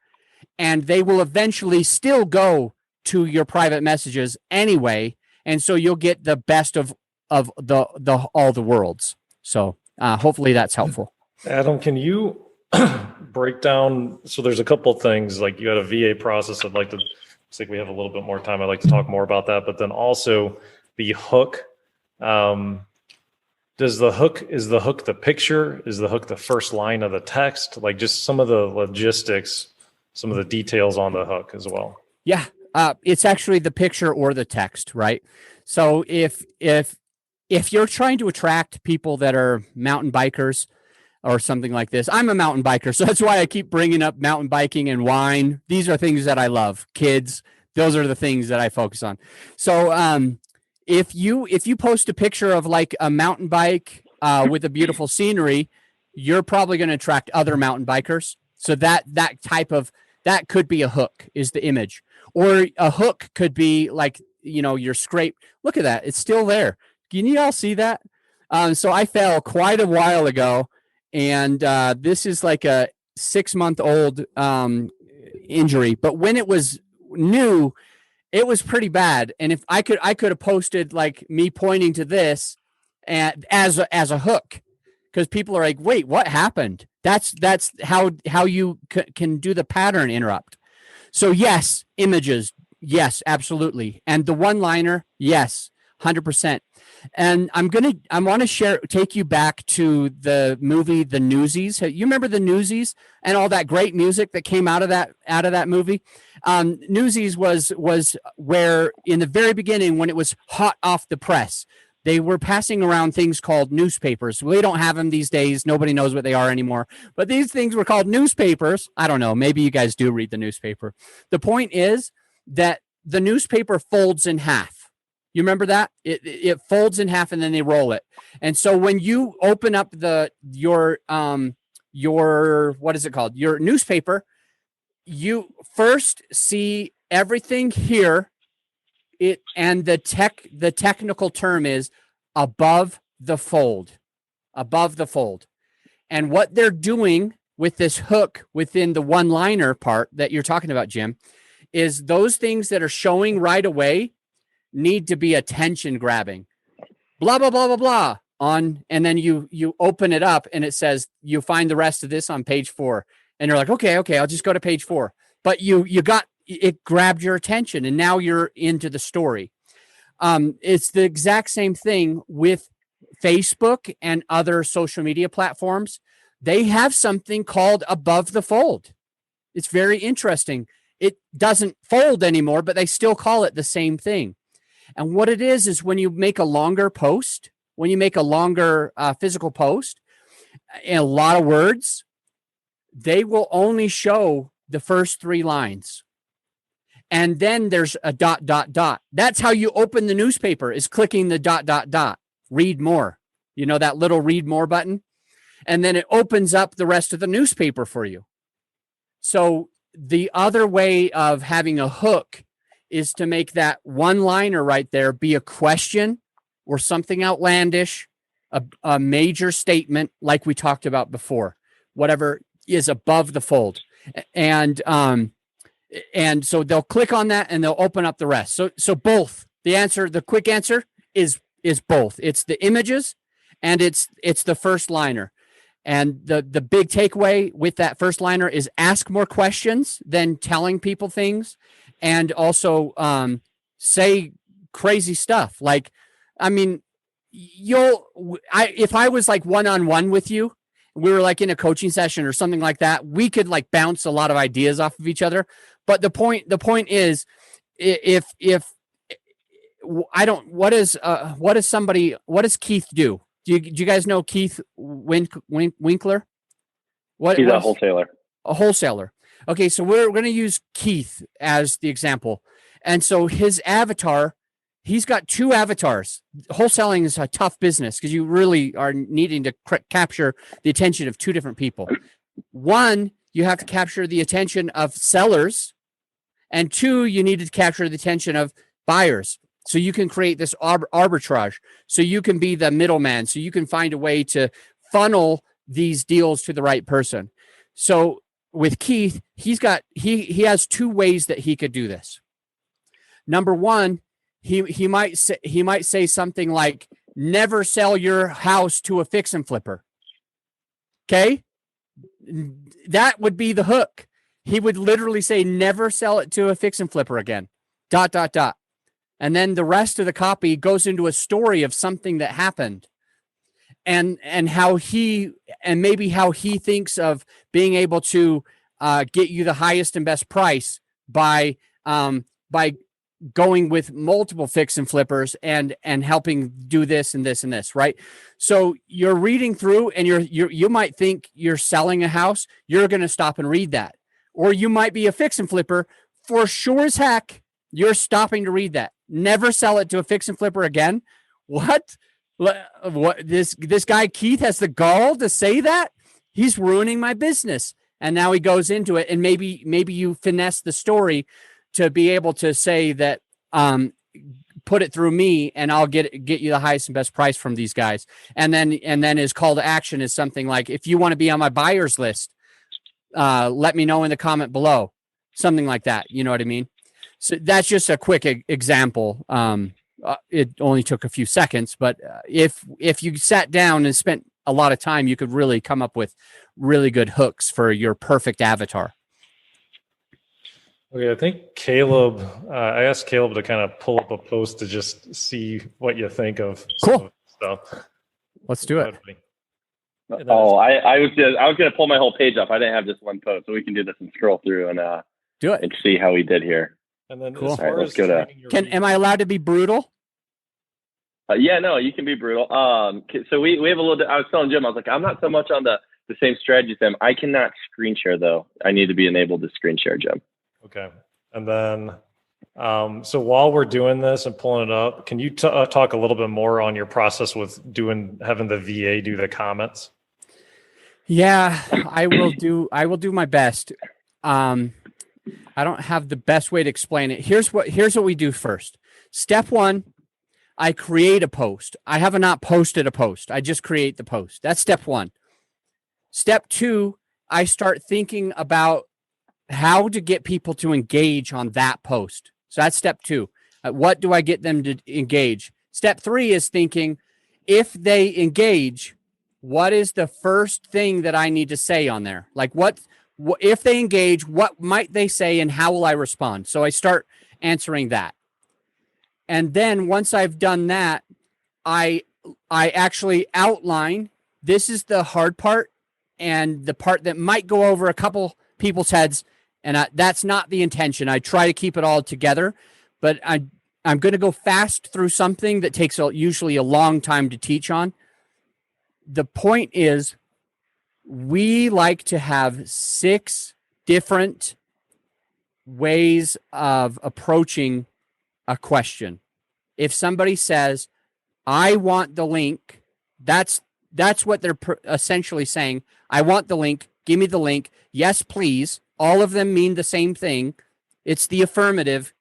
and they will eventually still go to your private messages anyway. And so you'll get the best of the all the worlds. So hopefully that's helpful. Adam, can you break down? So there's a couple of things, like you had a VA process. I think we have a little bit more time. I'd like to talk more about that. But then also the hook. Is the hook the picture? Is the hook the first line of the text? Like just some of the logistics, some of the details on the hook as well. Yeah. It's actually the picture or the text, right? So if you're trying to attract people that are mountain bikers or something like this, I'm a mountain biker, so that's why I keep bringing up mountain biking and wine. These are things that I love. Kids, those are the things that I focus on. So if you post a picture of like a mountain bike with a beautiful scenery, you're probably going to attract other mountain bikers. So that could be a hook, is the image. Or a hook could be like, your scrape. Look at that. It's still there. Can you all see that? So I fell quite a while ago, and this is like a 6-month-old injury. But when it was new, it was pretty bad. And if I could have posted like me pointing to this as a hook, because people are like, wait, what happened? That's how you can do the pattern interrupt. So yes, images, yes, absolutely. And the one-liner, yes, 100%. And I want to take you back to the movie, The Newsies. You remember The Newsies and all that great music that came out of that movie? Newsies was where in the very beginning, when it was hot off the press, they were passing around things called newspapers. We don't have them these days. Nobody knows what they are anymore. But these things were called newspapers. I don't know. Maybe you guys do read the newspaper. The point is that the newspaper folds in half. You remember that? It folds in half and then they roll it. And so when you open up your what is it called? Your newspaper, you first see everything here and the technical term is above the fold. Above the fold. And what they're doing with this hook within the one-liner part that you're talking about, Jim, is those things that are showing right away need to be attention grabbing. Blah, blah, blah, blah, blah on, and then you open it up and it says, you find the rest of this on page 4. And you're like, okay, I'll just go to page 4. But you got, it grabbed your attention and now you're into the story. It's the exact same thing with Facebook and other social media platforms. They have something called above the fold. It's very interesting. It doesn't fold anymore, but they still call it the same thing. And what it is when you make a longer post, when you make a longer physical post and a lot of words, they will only show the first 3 lines. And then there's a ... That's how you open the newspaper, is clicking the ... Read more. You know, that little read more button. And then it opens up the rest of the newspaper for you. So the other way of having a hook is to make that one-liner right there be a question or something outlandish, a major statement like we talked about before, whatever is above the fold. And so they'll click on that and they'll open up the rest. So both. The quick answer is both. It's the images and it's the first liner. And the big takeaway with that first liner is ask more questions than telling people things, and also say crazy stuff. Like, I mean, if I was like one-on-one with you, we were like in a coaching session or something like that, we could like bounce a lot of ideas off of each other. But the point is, if I don't, what does Keith do? Do you guys know Keith Winkler? He's a wholesaler. A wholesaler. Okay, so we're going to use Keith as the example. And so his avatar, he's got 2 avatars. Wholesaling is a tough business because you really are needing to capture the attention of 2 different people. 1, you have to capture the attention of sellers, and 2, you need to capture the attention of buyers. So you can create this arbitrage. So you can be the middleman. So you can find a way to funnel these deals to the right person. So with Keith, he has 2 ways that he could do this. Number 1, he might say something like, never sell your house to a fix and flipper. Okay? That would be the hook. He would literally say, never sell it to a fix and flipper again. ... And then the rest of the copy goes into a story of something that happened, and how he thinks of being able to get you the highest and best price by going with multiple fix and flippers and helping do this and this and this, right? So you're reading through and you might think you're selling a house. You're going to stop and read that. Or you might be a fix and flipper. For sure as heck, you're stopping to read that. Never sell it to a fix and flipper again. What? This guy Keith has the gall to say that? He's ruining my business. And now he goes into it, and maybe you finesse the story to be able to say that, put it through me and I'll get you the highest and best price from these guys. And then his call to action is something like, if you want to be on my buyers list, let me know in the comment below. Something like that. You know what I mean? So that's just a quick example. It only took a few seconds, but if you sat down and spent a lot of time, you could really come up with really good hooks for your perfect avatar. Okay, I think Caleb, I asked Caleb to kind of pull up a post to just see what you think of cool stuff. Let's do it. Oh, I was going to pull my whole page up. I didn't have just one post, so we can do this and scroll through and do it and see how he did here. And then cool. As far let's go to. Am I allowed to be brutal? Yeah, no, you can be brutal. So we have a little bit. I was telling Jim, I was like, I'm not so much on the same strategy as him. I cannot screen share though. I need to be enabled to screen share, Jim. Okay, and then so while we're doing this and pulling it up, can you talk a little bit more on your process with having the VA do the comments? Yeah, I will do my best. I don't have the best way to explain it. Here's what we do first. Step one, I create a post. I have not posted a post. I just create the post. That's step one. Step two, I start thinking about how to get people to engage on that post. So that's step two. What do I get them to engage? Step three is thinking, if they engage, what is the first thing that I need to say on there? Like what if they engage, what might they say and how will I respond? So I start answering that. And then once I've done that, I actually outline, this is the hard part and the part that might go over a couple people's heads. And that's not the intention. I try to keep it all together, but I'm going to go fast through something that takes usually a long time to teach on. The point is, we like to have 6 different ways of approaching a question. If somebody says, I want the link, that's what they're essentially saying. I want the link. Give me the link. Yes, please. All of them mean the same thing. It's the affirmative.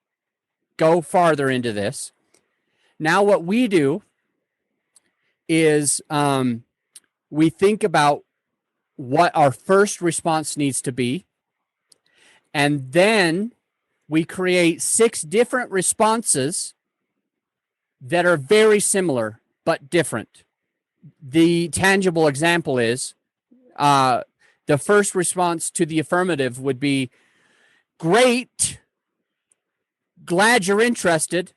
Go farther into this. Now what we do is we think about what our first response needs to be. And then we create 6 different responses that are very similar but different. The tangible example is the first response to the affirmative would be, great, glad you're interested,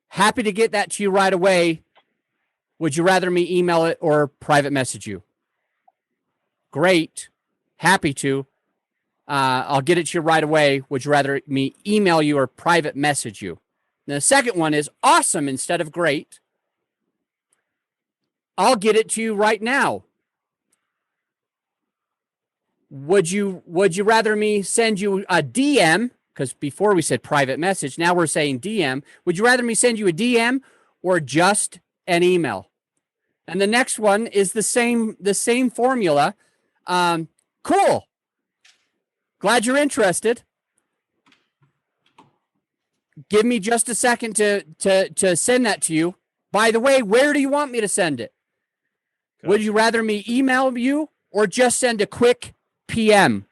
happy to get that to you right away. Would you rather me email it or private message you? Great, happy to. I'll get it to you right away. Would you rather me email you or private message you? And the second one is awesome instead of great. I'll get it to you right now. Would you rather me send you a DM? Because before we said private message, now we're saying DM. Would you rather me send you a DM or just an email? And the next one is the same formula. Cool. Glad you're interested. Give me just a second to send that to you. By the way, where do you want me to send it? Gotcha. Would you rather me email you or just send a quick PM?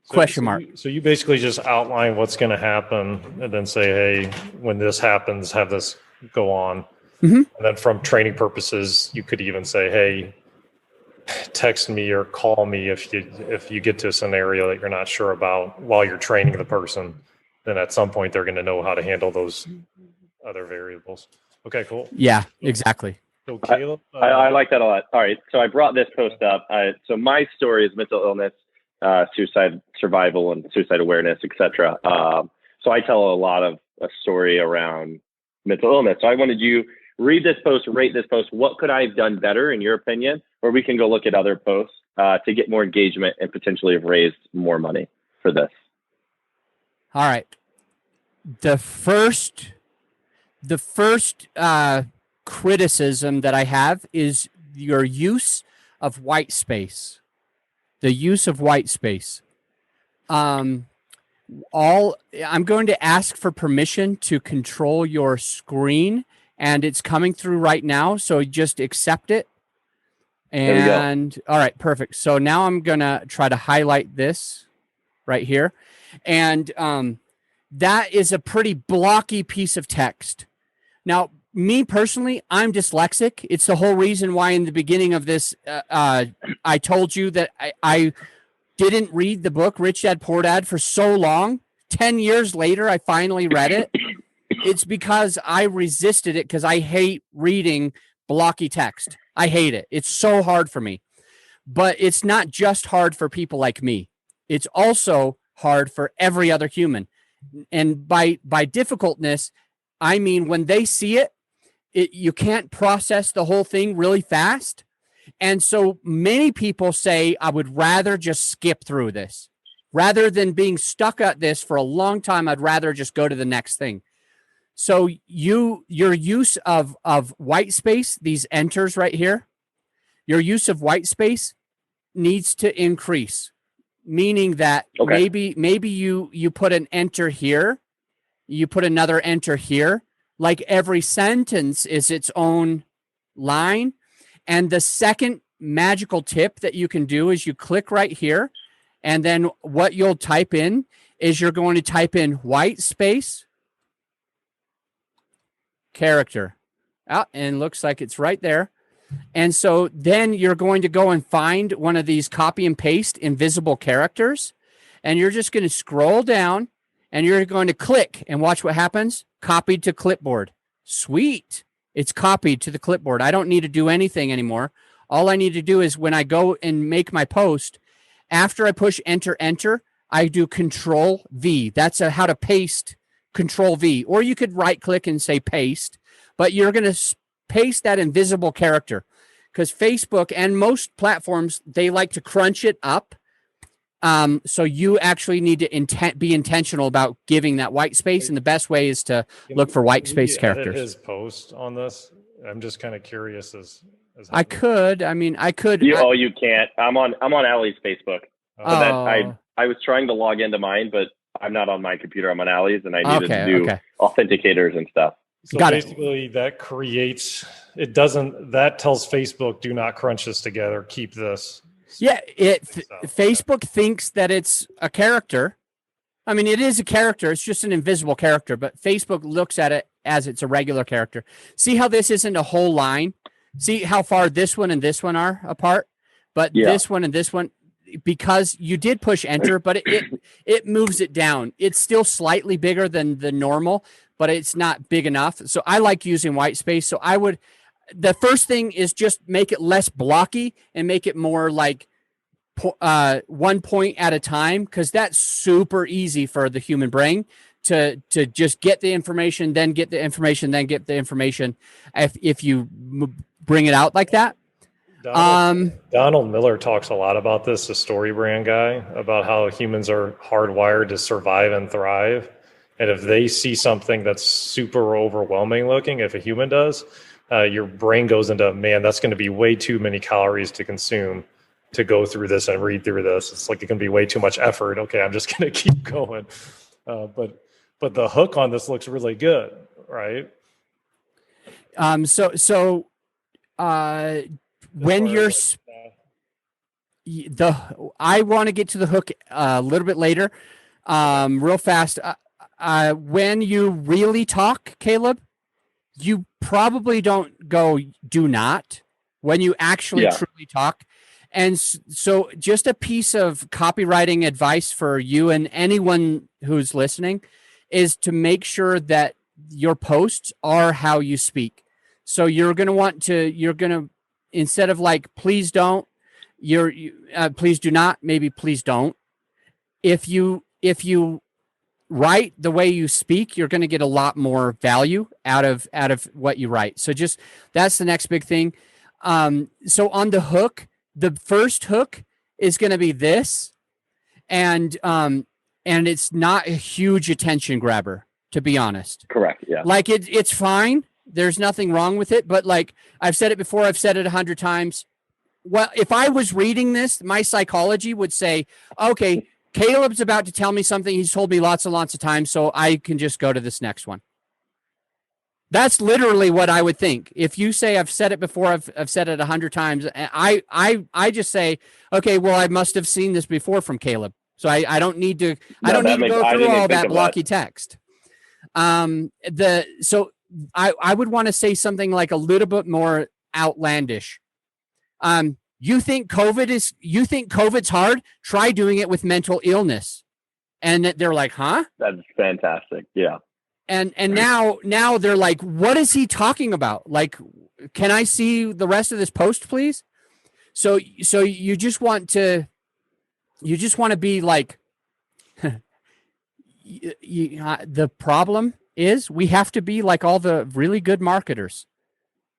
Question mark. So you basically just outline what's going to happen and then say, hey, when this happens, have this go on. Mm-hmm. And then from training purposes, you could even say, hey, text me or call me if you get to a scenario that you're not sure about while you're training the person. Then at some point they're going to know how to handle those other variables. Okay, cool. Yeah, exactly. So Caleb, I like that a lot. All right, so I brought this post up. So my story is mental illness, suicide survival, and suicide awareness, etc. So I tell a lot of a story around mental illness. So I wanted you read this post, rate this post. What could I have done better, in your opinion? Or we can go look at other posts to get more engagement and potentially have raised more money for this. All right. The first criticism that I have is your use of white space. The use of white space. I'm going to ask for permission to control your screen, and it's coming through right now, so just accept it. And all right, perfect. So now I'm going to try to highlight this right here. And that is a pretty blocky piece of text. Now, me personally, I'm dyslexic. It's the whole reason why in the beginning of this, I told you that I didn't read the book Rich Dad Poor Dad for so long. 10 years later, I finally read it. It's because I resisted it because I hate reading blocky text. I hate it. It's so hard for me. But it's not just hard for people like me. It's also hard for every other human. And by difficultness, I mean when they see it, you can't process the whole thing really fast. And so many people say, I would rather just skip through this. Rather than being stuck at this for a long time, I'd rather just go to the next thing. So your use of white space, these enters right here, your use of white space needs to increase. Meaning that maybe you put an enter here, you put another enter here, like every sentence is its own line. And the second magical tip that you can do is you click right here, and then what you'll type in is you're going to type in white space character. And it looks like it's right there. And so then you're going to go and find one of these copy and paste invisible characters, and you're just going to scroll down, and you're going to click and watch what happens. Copied to clipboard. Sweet. It's copied to the clipboard. I don't need to do anything anymore. All I need to do is when I go and make my post, after I push enter, I do Control V. That's how to paste, Control V. Or you could right click and say paste, but you're going to paste that invisible character, because Facebook and most platforms, they like to crunch it up. So you actually need to be intentional about giving that white space, and the best way is to look for white space characters. His post on this, I'm just kind of curious as I could. You can't. I'm on Allie's Facebook. So I was trying to log into mine, but I'm not on my computer. I'm on Allie's, and I needed to do authenticators and stuff. So basically, that tells Facebook, do not crunch this together. Keep this. Yeah, Facebook thinks that it's a character. I mean, it is a character. It's just an invisible character, but Facebook looks at it as it's a regular character. See how this isn't a whole line? See how far this one and this one are apart? But this one and this one, because you did push enter, but it moves it down. It's still slightly bigger than the normal, but it's not big enough. So I like using white space. So the first thing is just make it less blocky and make it more like 1 point at a time, because that's super easy for the human brain to just get the information, then get the information, then get the information. If you bring it out like that. Donald Miller talks a lot about this, the story brand guy, about how humans are hardwired to survive and thrive. And if they see something that's super overwhelming looking, if a human does, your brain goes into, man, that's going to be way too many calories to consume to go through this and read through this. It's like it can be way too much effort. Okay, I'm just going to keep going. But the hook on this looks really good, right? When you're I want to get to the hook a little bit later, real fast. When you really talk, Caleb, you probably don't go do not when you actually truly talk. And so just a piece of copywriting advice for you and anyone who's listening is to make sure that your posts are how you speak. So you're going to instead of like, please don't, please do not, maybe please don't. If you write the way you speak, you're going to get a lot more value out of what you write. So that's the next big thing. So on the hook, the first hook is going to be this, and it's not a huge attention grabber, to be honest. Correct. Yeah. Like it's fine. There's nothing wrong with it, but like I've said it before, I've said it 100 times. Well, if I was reading this, my psychology would say, okay, Caleb's about to tell me something he's told me lots and lots of times, so I can just go to this next one. That's literally what I would think. If you say I've said it before, I've said it 100 times, I just say, okay, well, I must have seen this before from Caleb, so I don't need to. I don't need to go through all that blocky text. So I would want to say something like a little bit more outlandish. You think COVID's hard? Try doing it with mental illness. And they're like, huh? That's fantastic. Yeah. And now they're like, what is he talking about? Like, can I see the rest of this post, please? So you just want to be like, the problem is we have to be like all the really good marketers.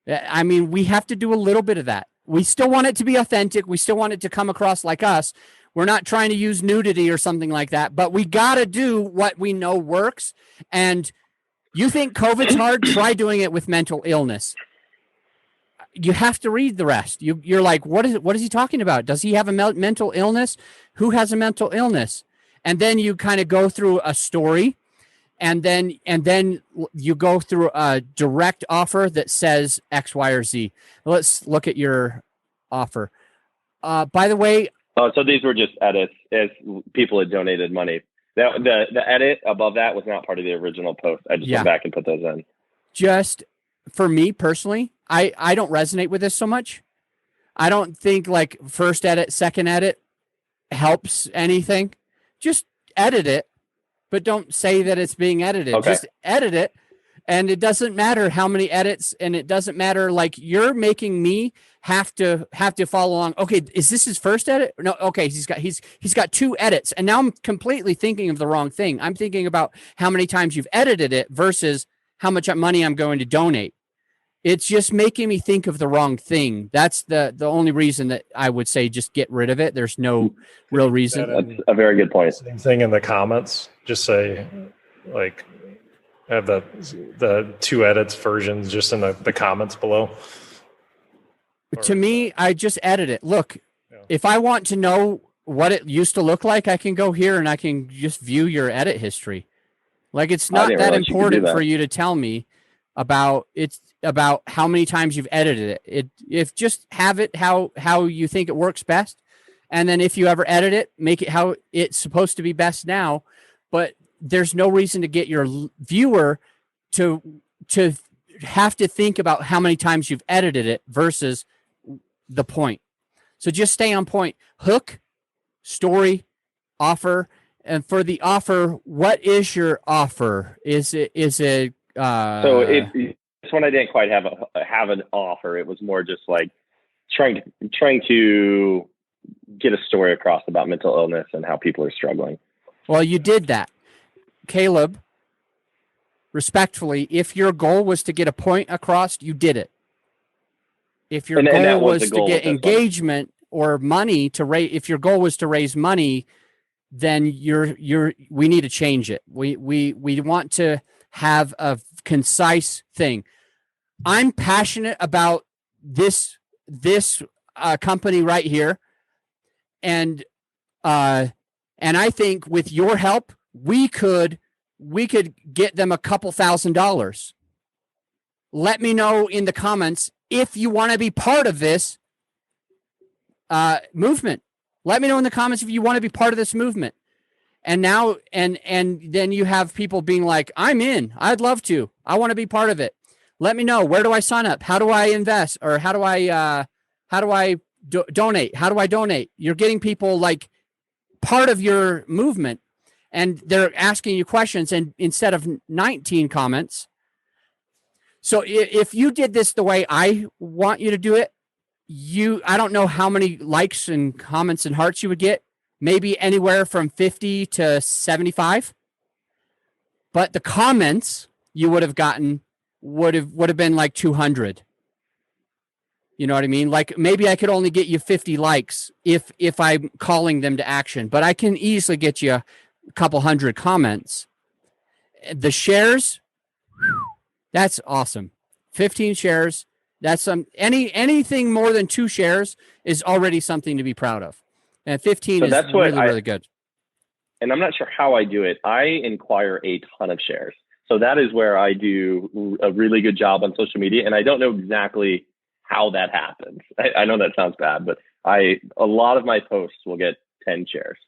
I mean, we have to do a little bit of that. We still want it to be authentic. We still want it to come across like us. We're not trying to use nudity or something like that, but we got to do what we know works. And you think COVID's hard? Try doing it with mental illness. You have to read the rest. You're like, what is he talking about? Does he have a mental illness? Who has a mental illness? And then you kind of go through a story. and then you go through a direct offer that says X, Y, or Z. Let's look at your offer. By the way, so these were just edits as people had donated money. The edit above that was not part of the original post. I just went back and put those in. Just for me personally, I don't resonate with this so much. I don't think like first edit, second edit helps anything. Just edit it, but don't say that it's being edited. Okay. Just edit it. And it doesn't matter how many edits, and it doesn't matter, like, you're making me have to follow along. Okay, is this his first edit? No, okay, he's got 2 edits, and now I'm completely thinking of the wrong thing. I'm thinking about how many times you've edited it versus how much money I'm going to donate. It's just making me think of the wrong thing. That's the only reason that I would say just get rid of it. There's no real reason. That's a very good point. Same thing in the comments. Just say, like, have the 2 edits versions just in the comments below. To me, I just edit it. Look, if I want to know what it used to look like, I can go here and I can just view your edit history. Like, it's not that important for you to tell me about how many times you've edited it. If just have it how you think it works best, and then if you ever edit it, make it how it's supposed to be best now. But there's no reason to get your viewer to have to think about how many times you've edited it versus the point. So just stay on point. Hook, story, offer. And for the offer, what is your offer? Is it this one I didn't quite have an offer. It was more just like trying to get a story across about mental illness and how people are struggling. Well, you did that. Caleb, respectfully, if your goal was to get a point across, you did it. If your goal was to get engagement or money to raise, if your goal was to raise money, then we need to change it. We want to have a concise thing. I'm passionate about this company right here, and I think with your help, we could get them a couple $1,000. Let me know in the comments if you want to be part of this movement. Let me know in the comments if you want to be part of this movement. And now, and then you have people being like, I'm in. I'd love to. I want to be part of it. Let me know. Where do I sign up? How do I invest? Or how do I donate? How do I donate? You're getting people like part of your movement, and they're asking you questions, and instead of 19 comments. So if you did this the way I want you to do it, I don't know how many likes and comments and hearts you would get, maybe anywhere from 50 to 75. But the comments you would have gotten would have been like 200. You know what I mean? Like, maybe I could only get you 50 likes if I'm calling them to action, but I can easily get you a couple hundred comments. The shares, that's awesome. 15 shares. That's anything more than 2 shares is already something to be proud of. And 15 is really good. And I'm not sure how I do it. I inquire a ton of shares. So that is where I do a really good job on social media. And I don't know exactly how that happens. I know that sounds bad, but a lot of my posts will get 10 shares.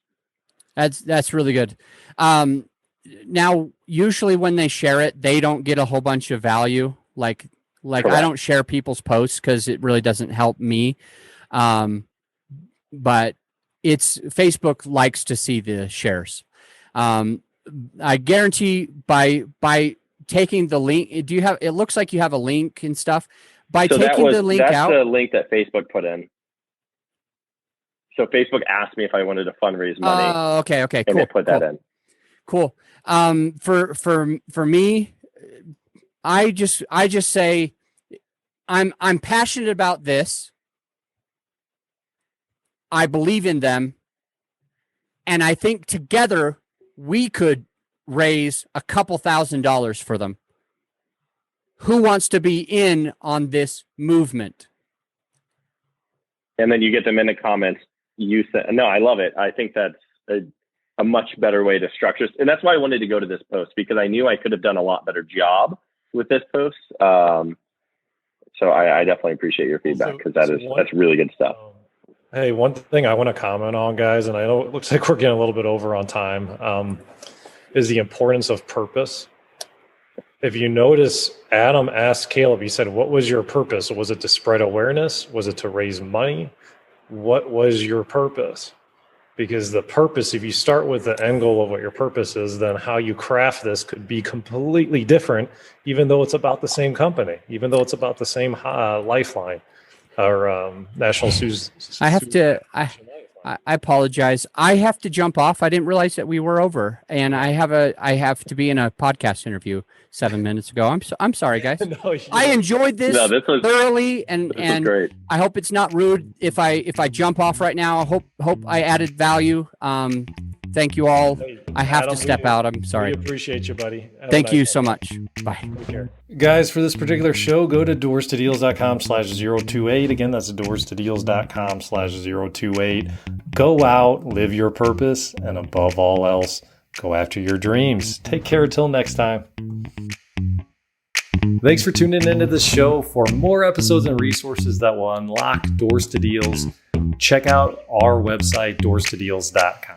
That's really good. Now, usually when they share it, they don't get a whole bunch of value. Like Correct. I don't share people's posts because it really doesn't help me. But Facebook likes to see the shares. I guarantee by taking the link, it looks like you have a link and stuff. That's the link that Facebook put in. So Facebook asked me if I wanted to fundraise money. Okay, cool. And they put that in. Cool. For me, I just say I'm passionate about this. I believe in them, and I think together we could raise a couple $1,000s for them. Who wants to be in on this movement? And then you get them in the comments. You said, no, I love it. I think that's a much better way to structure this. And that's why I wanted to go to this post, because I knew I could have done a lot better job with this post. So I definitely appreciate your feedback, because that's really good stuff. Hey, one thing I want to comment on, guys, and I know it looks like we're getting a little bit over on time, is the importance of purpose. If you notice, Adam asked Caleb, he said, what was your purpose? Was it to spread awareness? Was it to raise money? What was your purpose? Because the purpose, if you start with the end goal of what your purpose is, then how you craft this could be completely different, even though it's about the same company, even though it's about the same lifeline or National Suez. I apologize. I have to jump off. I didn't realize that we were over, and I have to be in a podcast interview 7 minutes ago. I'm sorry, guys. I enjoyed this thoroughly, and Great. I hope it's not rude if I jump off right now. I hope I added value. Thank you all. I have to step out. I'm sorry. We appreciate you, buddy. Thank you so much. Bye. Take care. Guys, for this particular show, go to doorstodeals.com/028. Again, that's doorstodeals.com/028. Go out, live your purpose, and above all else, go after your dreams. Take care until next time. Thanks for tuning into this show. For more episodes and resources that will unlock Doors to Deals, check out our website, doorstodeals.com.